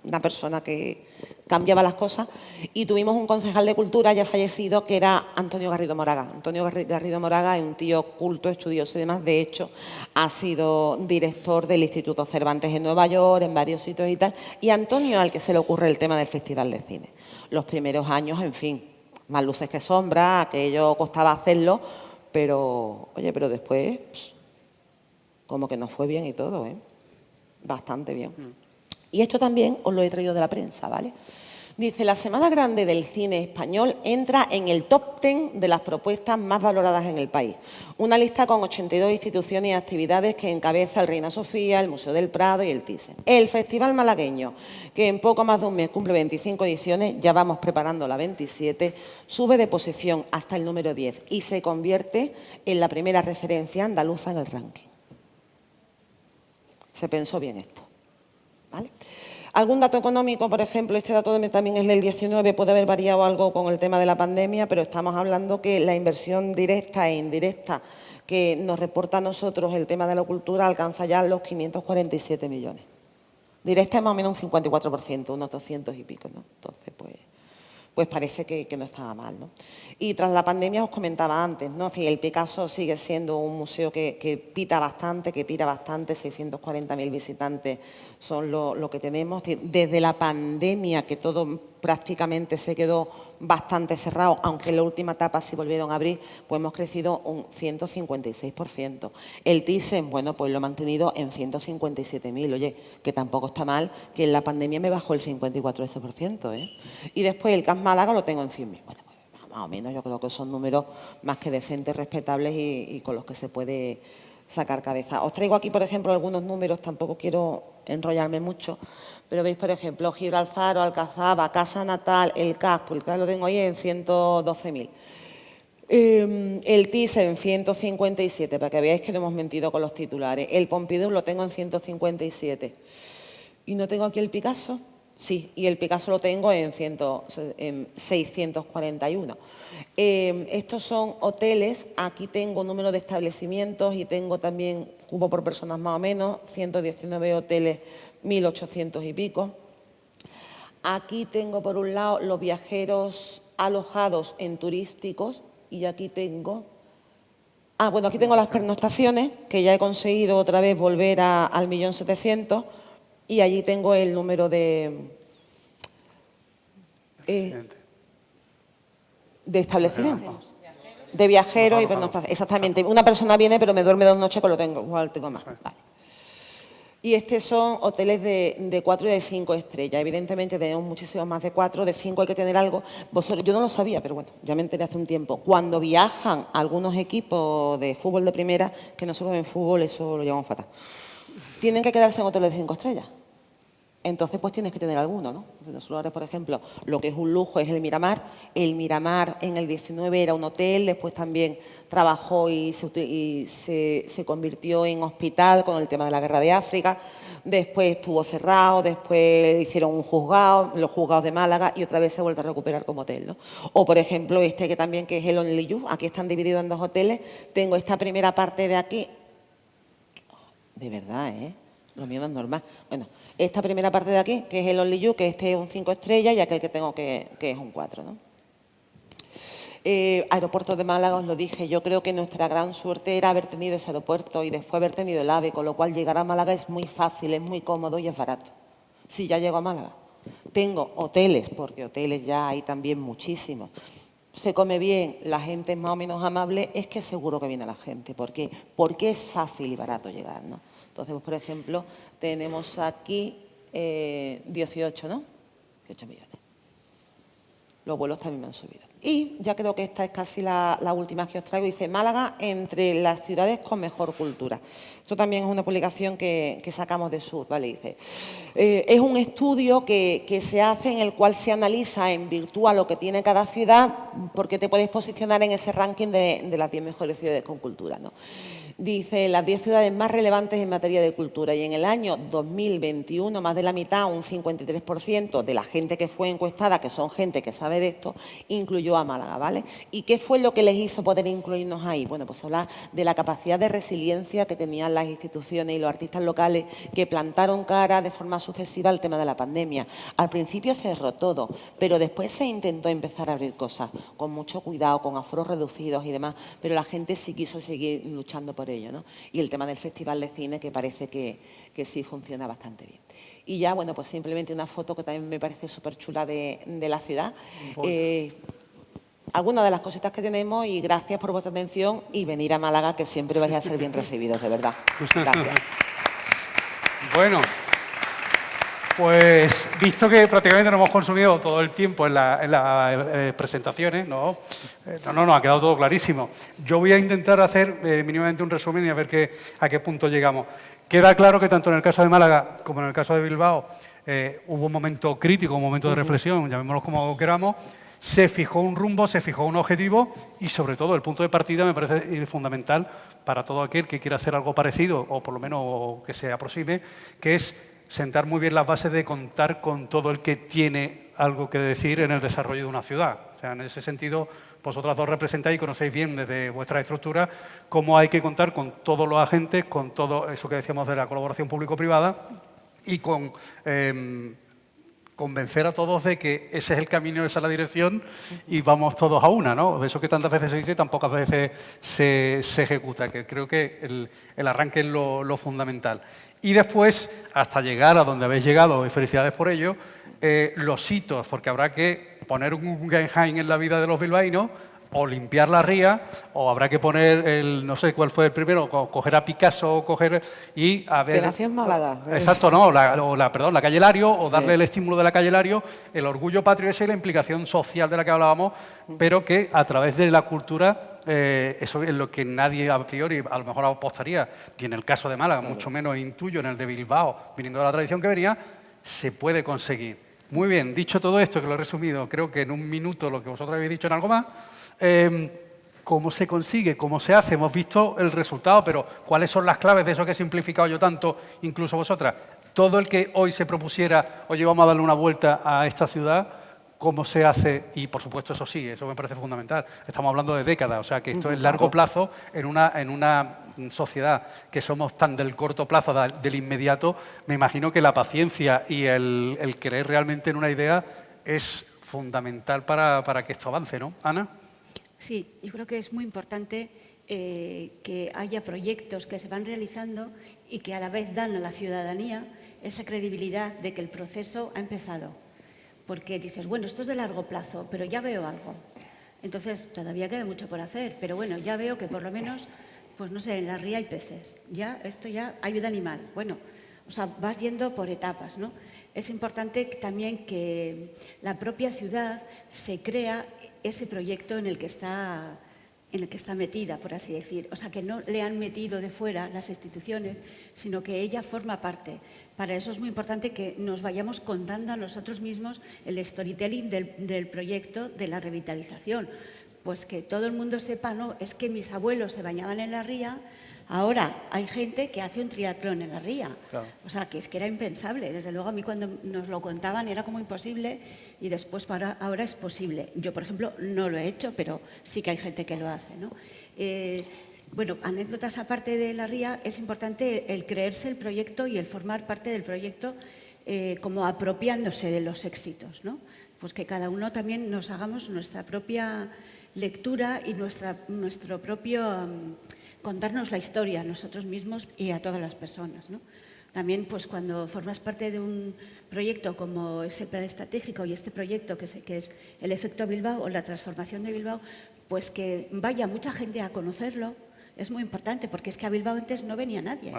una persona que cambiaba las cosas, y tuvimos un concejal de Cultura ya fallecido que era Antonio Garrido Moraga. Antonio Garrido Moraga es un tío culto, estudioso y demás. De hecho, ha sido director del Instituto Cervantes en Nueva York, en varios sitios y tal. Y Antonio, al que se le ocurre el tema del Festival de Cine. Los primeros años, en fin, más luces que sombras, aquello costaba hacerlo, pero, oye, pero después, como que nos fue bien y todo, ¿eh? Bastante bien. Y esto también os lo he traído de la prensa, ¿vale? Dice, la Semana Grande del Cine Español entra en el top 10 de las propuestas más valoradas en el país. Una lista con 82 instituciones y actividades que encabeza el Reina Sofía, el Museo del Prado y el Thyssen. El Festival Malagueño, que en poco más de un mes cumple 25 ediciones, ya vamos preparando la 27, sube de posición hasta el número 10 y se convierte en la primera referencia andaluza en el ranking. Se pensó bien esto, ¿vale? Algún dato económico, por ejemplo, este dato también es del 19, puede haber variado algo con el tema de la pandemia, pero estamos hablando que la inversión directa e indirecta que nos reporta a nosotros el tema de la cultura alcanza ya los 547 millones. Directa es más o menos un 54%, unos 200 y pico, ¿no? Entonces, pues parece que no estaba mal, ¿no? Y tras la pandemia os comentaba antes, ¿no? Sí, el Picasso sigue siendo un museo que pita bastante, que tira bastante, 640.000 visitantes son lo que tenemos. Desde la pandemia, que todo prácticamente se quedó bastante cerrado, aunque en la última etapa sí volvieron a abrir, pues hemos crecido un 156%. El Thyssen, bueno, pues lo he mantenido en 157.000, oye, que tampoco está mal, que en la pandemia me bajó el 54%, ¿eh? Y después el CAS Málaga lo tengo en 100.000. Bueno, pues más o menos yo creo que son números más que decentes, respetables y con los que se puede sacar cabeza. Os traigo aquí, por ejemplo, algunos números, tampoco quiero enrollarme mucho, pero veis, por ejemplo, Gibraltar, Alcazaba, Casa Natal, el CAS, pues el CAS lo tengo ahí en 112.000. El Thyssen en 157, para que veáis que no hemos mentido con los titulares. El Pompidou lo tengo en 157. ¿Y no tengo aquí el Picasso? Sí, y el Picasso lo tengo en 641. Estos son hoteles, aquí tengo número de establecimientos y tengo también cubo por personas más o menos, 119 hoteles, 1.800 y pico. Aquí tengo por un lado los viajeros alojados en turísticos y aquí tengo... bueno, aquí tengo las pernoctaciones, que ya he conseguido otra vez volver al 1.700.000 y allí tengo el número de establecimientos. De viajeros y pernoctaciones. Exactamente. Una persona viene pero me duerme 2 noches, pues lo tengo, igual tengo más. Vale. Y estos son hoteles de 4 y de 5 estrellas. Evidentemente tenemos muchísimos más de 4, de 5 hay que tener algo. Yo no lo sabía, pero bueno, ya me enteré hace un tiempo. Cuando viajan algunos equipos de fútbol de primera, que nosotros en fútbol eso lo llamamos fatal, tienen que quedarse en hoteles de 5 estrellas. Entonces, pues tienes que tener alguno, ¿no? Nosotros ahora, por ejemplo, lo que es un lujo es el Miramar. El Miramar en el 19 era un hotel, después también trabajó y se convirtió en hospital con el tema de la guerra de África. Después estuvo cerrado, después hicieron un juzgado, los juzgados de Málaga, y otra vez se ha vuelto a recuperar como hotel, ¿no? O, por ejemplo, que también que es el Only You. Aquí están divididos en 2 hoteles. Tengo esta primera parte de aquí. De verdad, ¿eh? Lo mío no es normal. Bueno, esta primera parte de aquí, que es el Only You, que este es un 5 estrellas y aquel que tengo que es un 4, ¿no? Aeropuerto de Málaga, os lo dije, yo creo que nuestra gran suerte era haber tenido ese aeropuerto y después haber tenido el AVE, con lo cual llegar a Málaga es muy fácil, es muy cómodo y es barato. Si ya llego a Málaga. Tengo hoteles, porque hoteles ya hay también muchísimos. Se come bien, la gente es más o menos amable, es que seguro que viene la gente. ¿Por qué? Porque es fácil y barato llegar, ¿no? Entonces, pues, por ejemplo, tenemos aquí 18, ¿no? 18 millones. Los vuelos también me han subido. Y ya creo que esta es casi la última que os traigo. Dice, Málaga entre las ciudades con mejor cultura. Esto también es una publicación que sacamos de Sur, ¿vale? Dice, es un estudio que se hace en el cual se analiza en virtud a lo que tiene cada ciudad, porque te puedes posicionar en ese ranking de las 10 mejores ciudades con cultura, ¿no? Dice, las 10 ciudades más relevantes en materia de cultura, y en el año 2021 más de la mitad, un 53% de la gente que fue encuestada, que son gente que sabe de esto, incluyó a Málaga, ¿vale? ¿Y qué fue lo que les hizo poder incluirnos ahí? Bueno, pues hablar de la capacidad de resiliencia que tenían las instituciones y los artistas locales que plantaron cara de forma sucesiva al tema de la pandemia. Al principio cerró todo, pero después se intentó empezar a abrir cosas con mucho cuidado, con aforos reducidos y demás, pero la gente sí quiso seguir luchando por ello, ¿no? Y el tema del Festival de Cine, que parece que sí funciona bastante bien. Y ya, bueno, pues simplemente una foto que también me parece súper chula de la ciudad. Algunas de las cositas que tenemos, y gracias por vuestra atención y venir a Málaga, que siempre vais a ser bien recibidos, de verdad. Gracias. Bueno, Pues visto que prácticamente nos hemos consumido todo el tiempo en las presentaciones, no nos ha quedado todo clarísimo. Yo voy a intentar hacer mínimamente un resumen y a ver a qué punto llegamos. Queda claro que tanto en el caso de Málaga como en el caso de Bilbao hubo un momento crítico, un momento de reflexión, llamémoslo como queramos. Se fijó un rumbo, se fijó un objetivo y, sobre todo, el punto de partida me parece fundamental para todo aquel que quiera hacer algo parecido o, por lo menos, que se aproxime, que es sentar muy bien las bases de contar con todo el que tiene algo que decir en el desarrollo de una ciudad. O sea, en ese sentido, vosotras dos representáis y conocéis bien desde vuestra estructura cómo hay que contar con todos los agentes, con todo eso que decíamos de la colaboración público-privada y con convencer a todos de que ese es el camino, esa es la dirección y vamos todos a una, ¿no? Eso que tantas veces se dice, tan pocas veces se ejecuta, que creo que el arranque es lo fundamental. Y después, hasta llegar a donde habéis llegado, y felicidades por ello, los hitos, porque habrá que poner un Guggenheim en la vida de los bilbaínos, o limpiar la ría, o habrá que poner no sé cuál fue el primero, coger a Picasso, y a ver... Operación Málaga. Exacto, no, la calle Lario, o darle el estímulo de la calle Lario, el orgullo patrio ese y la implicación social de la que hablábamos, pero que a través de la cultura, eso es lo que nadie a priori a lo mejor apostaría, y en el caso de Málaga, mucho menos intuyo en el de Bilbao, viniendo de la tradición que venía, se puede conseguir. Muy bien, dicho todo esto, que lo he resumido, creo que en un minuto lo que vosotros habéis dicho en algo más, ¿cómo se consigue? ¿Cómo se hace? Hemos visto el resultado, pero ¿cuáles son las claves de eso que he simplificado yo tanto, incluso vosotras? Todo el que hoy se propusiera, oye, vamos a darle una vuelta a esta ciudad, ¿cómo se hace? Y, por supuesto, eso sí, eso me parece fundamental. Estamos hablando de décadas, o sea, que esto es largo plazo en una sociedad que somos tan del corto plazo, del inmediato. Me imagino que la paciencia y el creer realmente en una idea es fundamental para que esto avance, ¿no? Ana. Sí, yo creo que es muy importante que haya proyectos que se van realizando y que a la vez dan a la ciudadanía esa credibilidad de que el proceso ha empezado. Porque dices, bueno, esto es de largo plazo, pero ya veo algo. Entonces, todavía queda mucho por hacer, pero bueno, ya veo que por lo menos, pues no sé, en la ría hay peces. Esto ya hay vida animal. Bueno, o sea, vas yendo por etapas, ¿no? Es importante también que la propia ciudad se crea ese proyecto en el que está metida, por así decir. O sea, que no le han metido de fuera las instituciones, sino que ella forma parte. Para eso es muy importante que nos vayamos contando a nosotros mismos el storytelling del proyecto de la revitalización. Pues que todo el mundo sepa, no, es que mis abuelos se bañaban en la ría. Ahora hay gente que hace un triatlón en la ría. Claro. O sea, que es que era impensable. Desde luego a mí cuando nos lo contaban era como imposible y después ahora es posible. Yo, por ejemplo, no lo he hecho, pero sí que hay gente que lo hace, ¿no? Bueno, anécdotas aparte de la ría, es importante el creerse el proyecto y el formar parte del proyecto como apropiándose de los éxitos, ¿no? Pues que cada uno también nos hagamos nuestra propia lectura y nuestro propio... contarnos la historia a nosotros mismos y a todas las personas, ¿no? También, pues, cuando formas parte de un proyecto como ese plan estratégico y este proyecto que es el efecto Bilbao o la transformación de Bilbao, pues que vaya mucha gente a conocerlo. Es muy importante porque es que a Bilbao antes no venía nadie.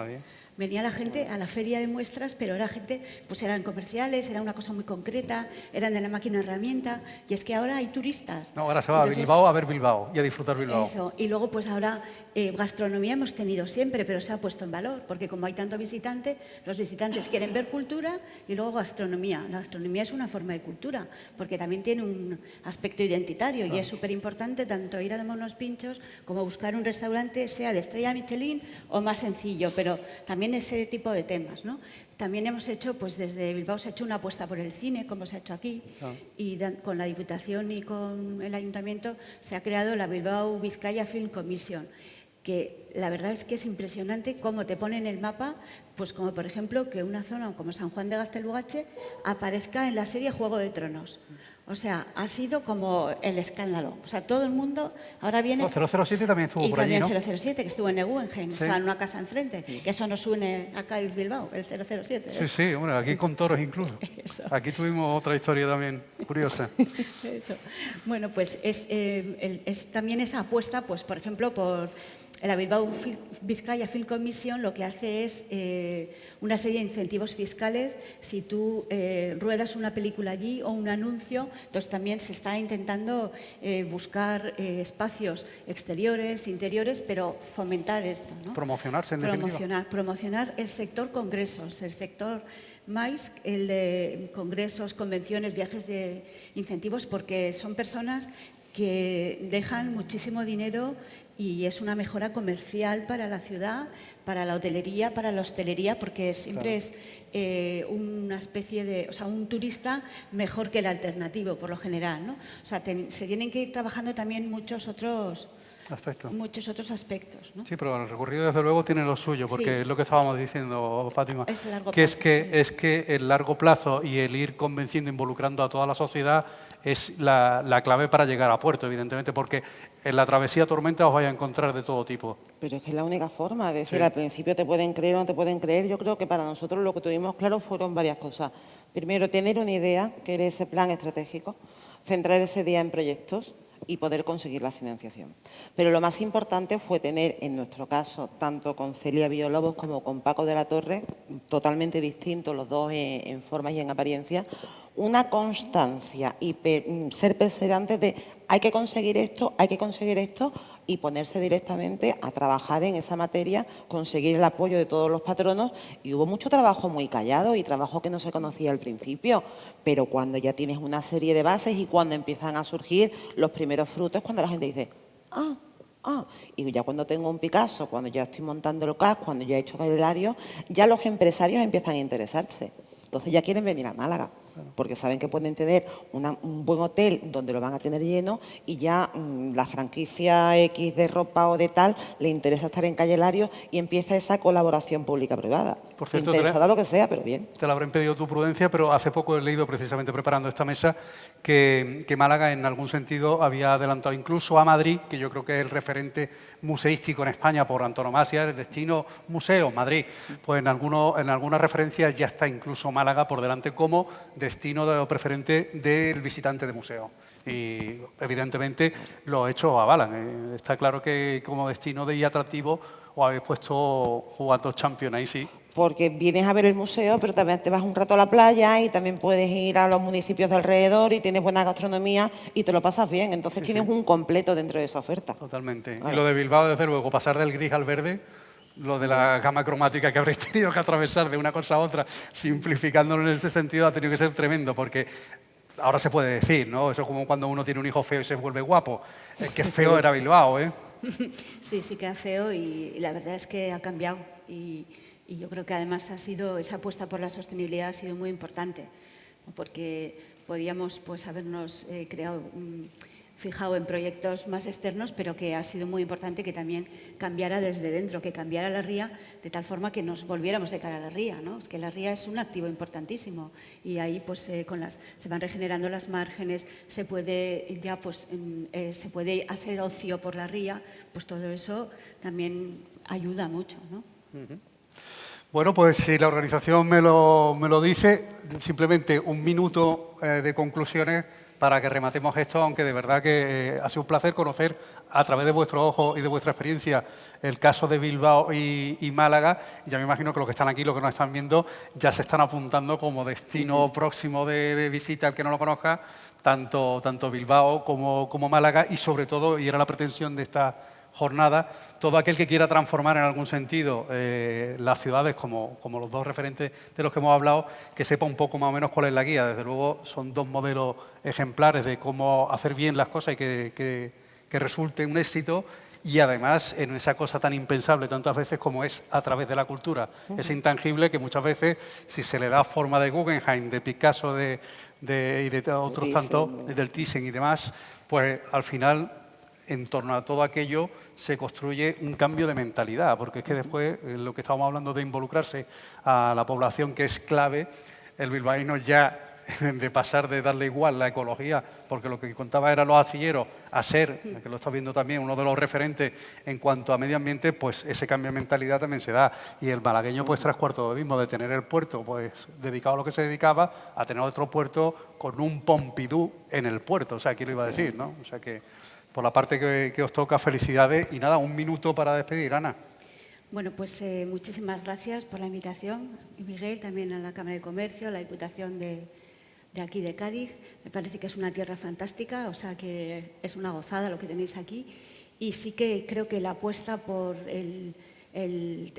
Venía la gente a la feria de muestras, pero era gente, pues eran comerciales, era una cosa muy concreta, eran de la máquina herramienta, y es que ahora hay turistas. No, ahora se va a Bilbao a ver Bilbao y a disfrutar Bilbao. Eso, y luego pues ahora gastronomía hemos tenido siempre, pero se ha puesto en valor, porque como hay tanto visitante, los visitantes quieren ver cultura y luego gastronomía. La gastronomía es una forma de cultura, porque también tiene un aspecto identitario y es súper importante tanto ir a tomar unos pinchos como buscar un restaurante, sea de estrella Michelin o más sencillo, pero también ese tipo de temas, ¿no? También hemos hecho, pues desde Bilbao se ha hecho una apuesta por el cine, como se ha hecho aquí, y con la Diputación y con el Ayuntamiento se ha creado la Bilbao Vizcaya Film Commission, que la verdad es que es impresionante cómo te pone en el mapa, pues como por ejemplo que una zona como San Juan de Gaztelugatxe aparezca en la serie Juego de Tronos. O sea, ha sido como el escándalo. O sea, todo el mundo ahora viene... 007 también estuvo por allí, ¿no? Y también 007, que estuvo en Guggenheim, sí. Estaba en una casa enfrente. Que eso nos une a Cádiz-Bilbao, el 007. Sí, sí, bueno, aquí con toros incluso. Eso. Aquí tuvimos otra historia también curiosa. Eso. Bueno, pues es también esa apuesta, pues por ejemplo, por la Bilbao Vizcaya Film Commission lo que hace es una serie de incentivos fiscales si tú ruedas una película allí o un anuncio. Entonces también se está intentando buscar espacios exteriores, interiores, pero fomentar esto, ¿no? Promocionarse, en definitiva. Promocionar el sector congresos, el sector más el de congresos, convenciones, viajes de incentivos, porque son personas que dejan muchísimo dinero y es una mejora comercial para la ciudad, para la hotelería, para la hostelería, porque siempre es una especie de, o sea, un turista mejor que el alternativo, por lo general, ¿no? O sea, se tienen que ir trabajando también muchos otros aspectos, ¿no? Sí, pero el recorrido desde luego tiene lo suyo, porque Sí. es lo que estábamos diciendo, Fátima, Es a largo que plazo, es que el largo plazo y el ir convenciendo, involucrando a toda la sociedad es la clave para llegar a puerto, evidentemente, porque en la travesía tormenta os vais a encontrar de todo tipo. Pero es que es la única forma, es decir, Sí. al principio te pueden creer o no te pueden creer. Yo creo que para nosotros lo que tuvimos claro fueron varias cosas. Primero, tener una idea, que era ese plan estratégico, centrar ese día en proyectos y poder conseguir la financiación. Pero lo más importante fue tener, en nuestro caso, tanto con Celia Villalobos como con Paco de la Torre, totalmente distintos los dos en forma y en apariencia, una constancia y ser perseverantes de hay que conseguir esto y ponerse directamente a trabajar en esa materia, conseguir el apoyo de todos los patronos, y hubo mucho trabajo muy callado y trabajo que no se conocía al principio, pero cuando ya tienes una serie de bases y cuando empiezan a surgir los primeros frutos, cuando la gente dice, y ya cuando tengo un Picasso, cuando ya estoy montando el CAS, cuando ya he hecho Hilario, ya los empresarios empiezan a interesarse. Entonces ya quieren venir a Málaga, porque saben que pueden tener un buen hotel donde lo van a tener lleno y ya la franquicia X de ropa o de tal le interesa estar en Calle Lario y empieza esa colaboración pública-privada. Por cierto, Interesada lo que sea, pero bien. Te lo habré impedido tu prudencia, pero hace poco he leído, precisamente preparando esta mesa, que Málaga en algún sentido había adelantado incluso a Madrid, que yo creo que es el referente museístico en España por antonomasia, el destino museo, Madrid. Pues en algunas referencias ya está incluso Málaga por delante como destino preferente del visitante de museo. Y evidentemente los hechos avalan. Está claro que como destino de atractivo os habéis puesto jugando Champions ahí, sí. Porque vienes a ver el museo, pero también te vas un rato a la playa y también puedes ir a los municipios de alrededor y tienes buena gastronomía y te lo pasas bien. Entonces tienes un completo dentro de esa oferta. Totalmente. Claro. Y lo de Bilbao, desde luego, pasar del gris al verde, lo de la gama cromática que habréis tenido que atravesar de una cosa a otra, simplificándolo en ese sentido, ha tenido que ser tremendo, porque ahora se puede decir, ¿no? Eso es como cuando uno tiene un hijo feo y se vuelve guapo. Es que feo era Bilbao, ¿eh? Sí, sí queda feo y la verdad es que ha cambiado y yo creo que además esa apuesta por la sostenibilidad ha sido muy importante, ¿no? Porque podíamos pues habernos fijado en proyectos más externos, pero que ha sido muy importante que también cambiara desde dentro, que cambiara la ría de tal forma que nos volviéramos de cara a la ría, ¿no? Es que la ría es un activo importantísimo y ahí pues se van regenerando las márgenes, se puede hacer ocio por la ría, pues todo eso también ayuda mucho, ¿no? Bueno, pues si la organización me lo dice, simplemente un minuto de conclusiones para que rematemos esto, aunque de verdad que ha sido un placer conocer a través de vuestro ojo y de vuestra experiencia el caso de Bilbao y Málaga. Ya me imagino que los que están aquí, los que nos están viendo, ya se están apuntando como destino próximo de visita al que no lo conozca, tanto Bilbao como Málaga y sobre todo, y era la pretensión de esta jornada, todo aquel que quiera transformar en algún sentido las ciudades como los dos referentes de los que hemos hablado, que sepa un poco más o menos cuál es la guía. Desde luego son dos modelos ejemplares de cómo hacer bien las cosas y que resulte un éxito, y además en esa cosa tan impensable tantas veces como es a través de la cultura. Es intangible que muchas veces, si se le da forma de Guggenheim, de Picasso y de otros tantos, del Thyssen y demás, pues al final en torno a todo aquello se construye un cambio de mentalidad, porque es que después, lo que estábamos hablando de involucrarse a la población, que es clave, el bilbaíno ya, de pasar de darle igual la ecología, porque lo que contaba eran los astilleros, a ser, que lo está viendo también, uno de los referentes en cuanto a medio ambiente, pues ese cambio de mentalidad también se da. Y el malagueño, pues 3/4 de mismo, de tener el puerto pues dedicado a lo que se dedicaba, a tener otro puerto con un Pompidou en el puerto. O sea, ¿quién lo iba a decir, no? O sea que por la parte que os toca, felicidades. Y nada, un minuto para despedir, Ana. Bueno, pues muchísimas gracias por la invitación, y Miguel, también a la Cámara de Comercio, a la Diputación de aquí de Cádiz. Me parece que es una tierra fantástica, o sea que es una gozada lo que tenéis aquí. Y sí que creo que la apuesta por el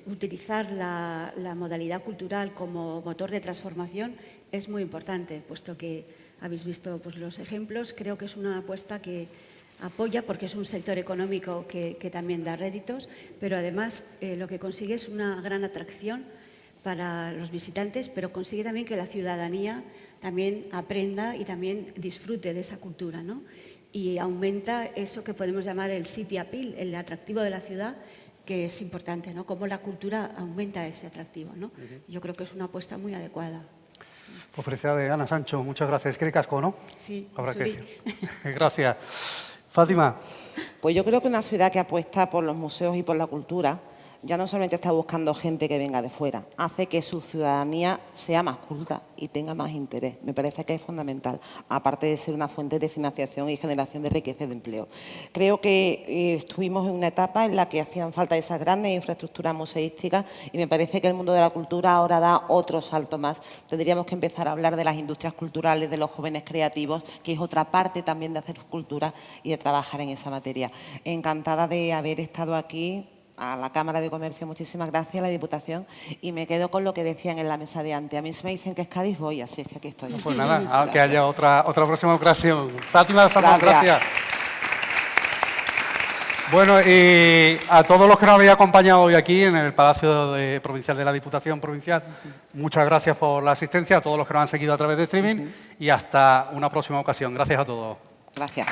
utilizar la modalidad cultural como motor de transformación es muy importante, puesto que habéis visto pues, los ejemplos. Creo que es una apuesta que apoya porque es un sector económico que también da réditos, pero además lo que consigue es una gran atracción para los visitantes, pero consigue también que la ciudadanía también aprenda y también disfrute de esa cultura, ¿no? Y aumenta eso que podemos llamar el city appeal, el atractivo de la ciudad, que es importante, ¿no? Cómo la cultura aumenta ese atractivo, ¿no? Yo creo que es una apuesta muy adecuada. Pues felicidades, Ana Sancho, muchas gracias. ¿Quiere casco, no? Sí, Habrá que subí. decir. Gracias. Fátima. Pues yo creo que una ciudad que apuesta por los museos y por la cultura ya no solamente está buscando gente que venga de fuera, hace que su ciudadanía sea más culta y tenga más interés. Me parece que es fundamental, aparte de ser una fuente de financiación y generación de riqueza y de empleo. Creo que estuvimos en una etapa en la que hacían falta esas grandes infraestructuras museísticas y me parece que el mundo de la cultura ahora da otro salto más. Tendríamos que empezar a hablar de las industrias culturales, de los jóvenes creativos, que es otra parte también de hacer cultura y de trabajar en esa materia. Encantada de haber estado aquí. A la Cámara de Comercio, muchísimas gracias, a la Diputación, y me quedo con lo que decían en la mesa de antes. A mí se me dicen que es Cádiz, voy, así es que aquí estoy. Pues nada, que haya otra próxima ocasión. Fátima Salmón, gracias. Bueno, y a todos los que nos habéis acompañado hoy aquí en el Palacio Provincial de la Diputación Provincial, muchas gracias por la asistencia, a todos los que nos han seguido a través de streaming y hasta una próxima ocasión. Gracias a todos. Gracias.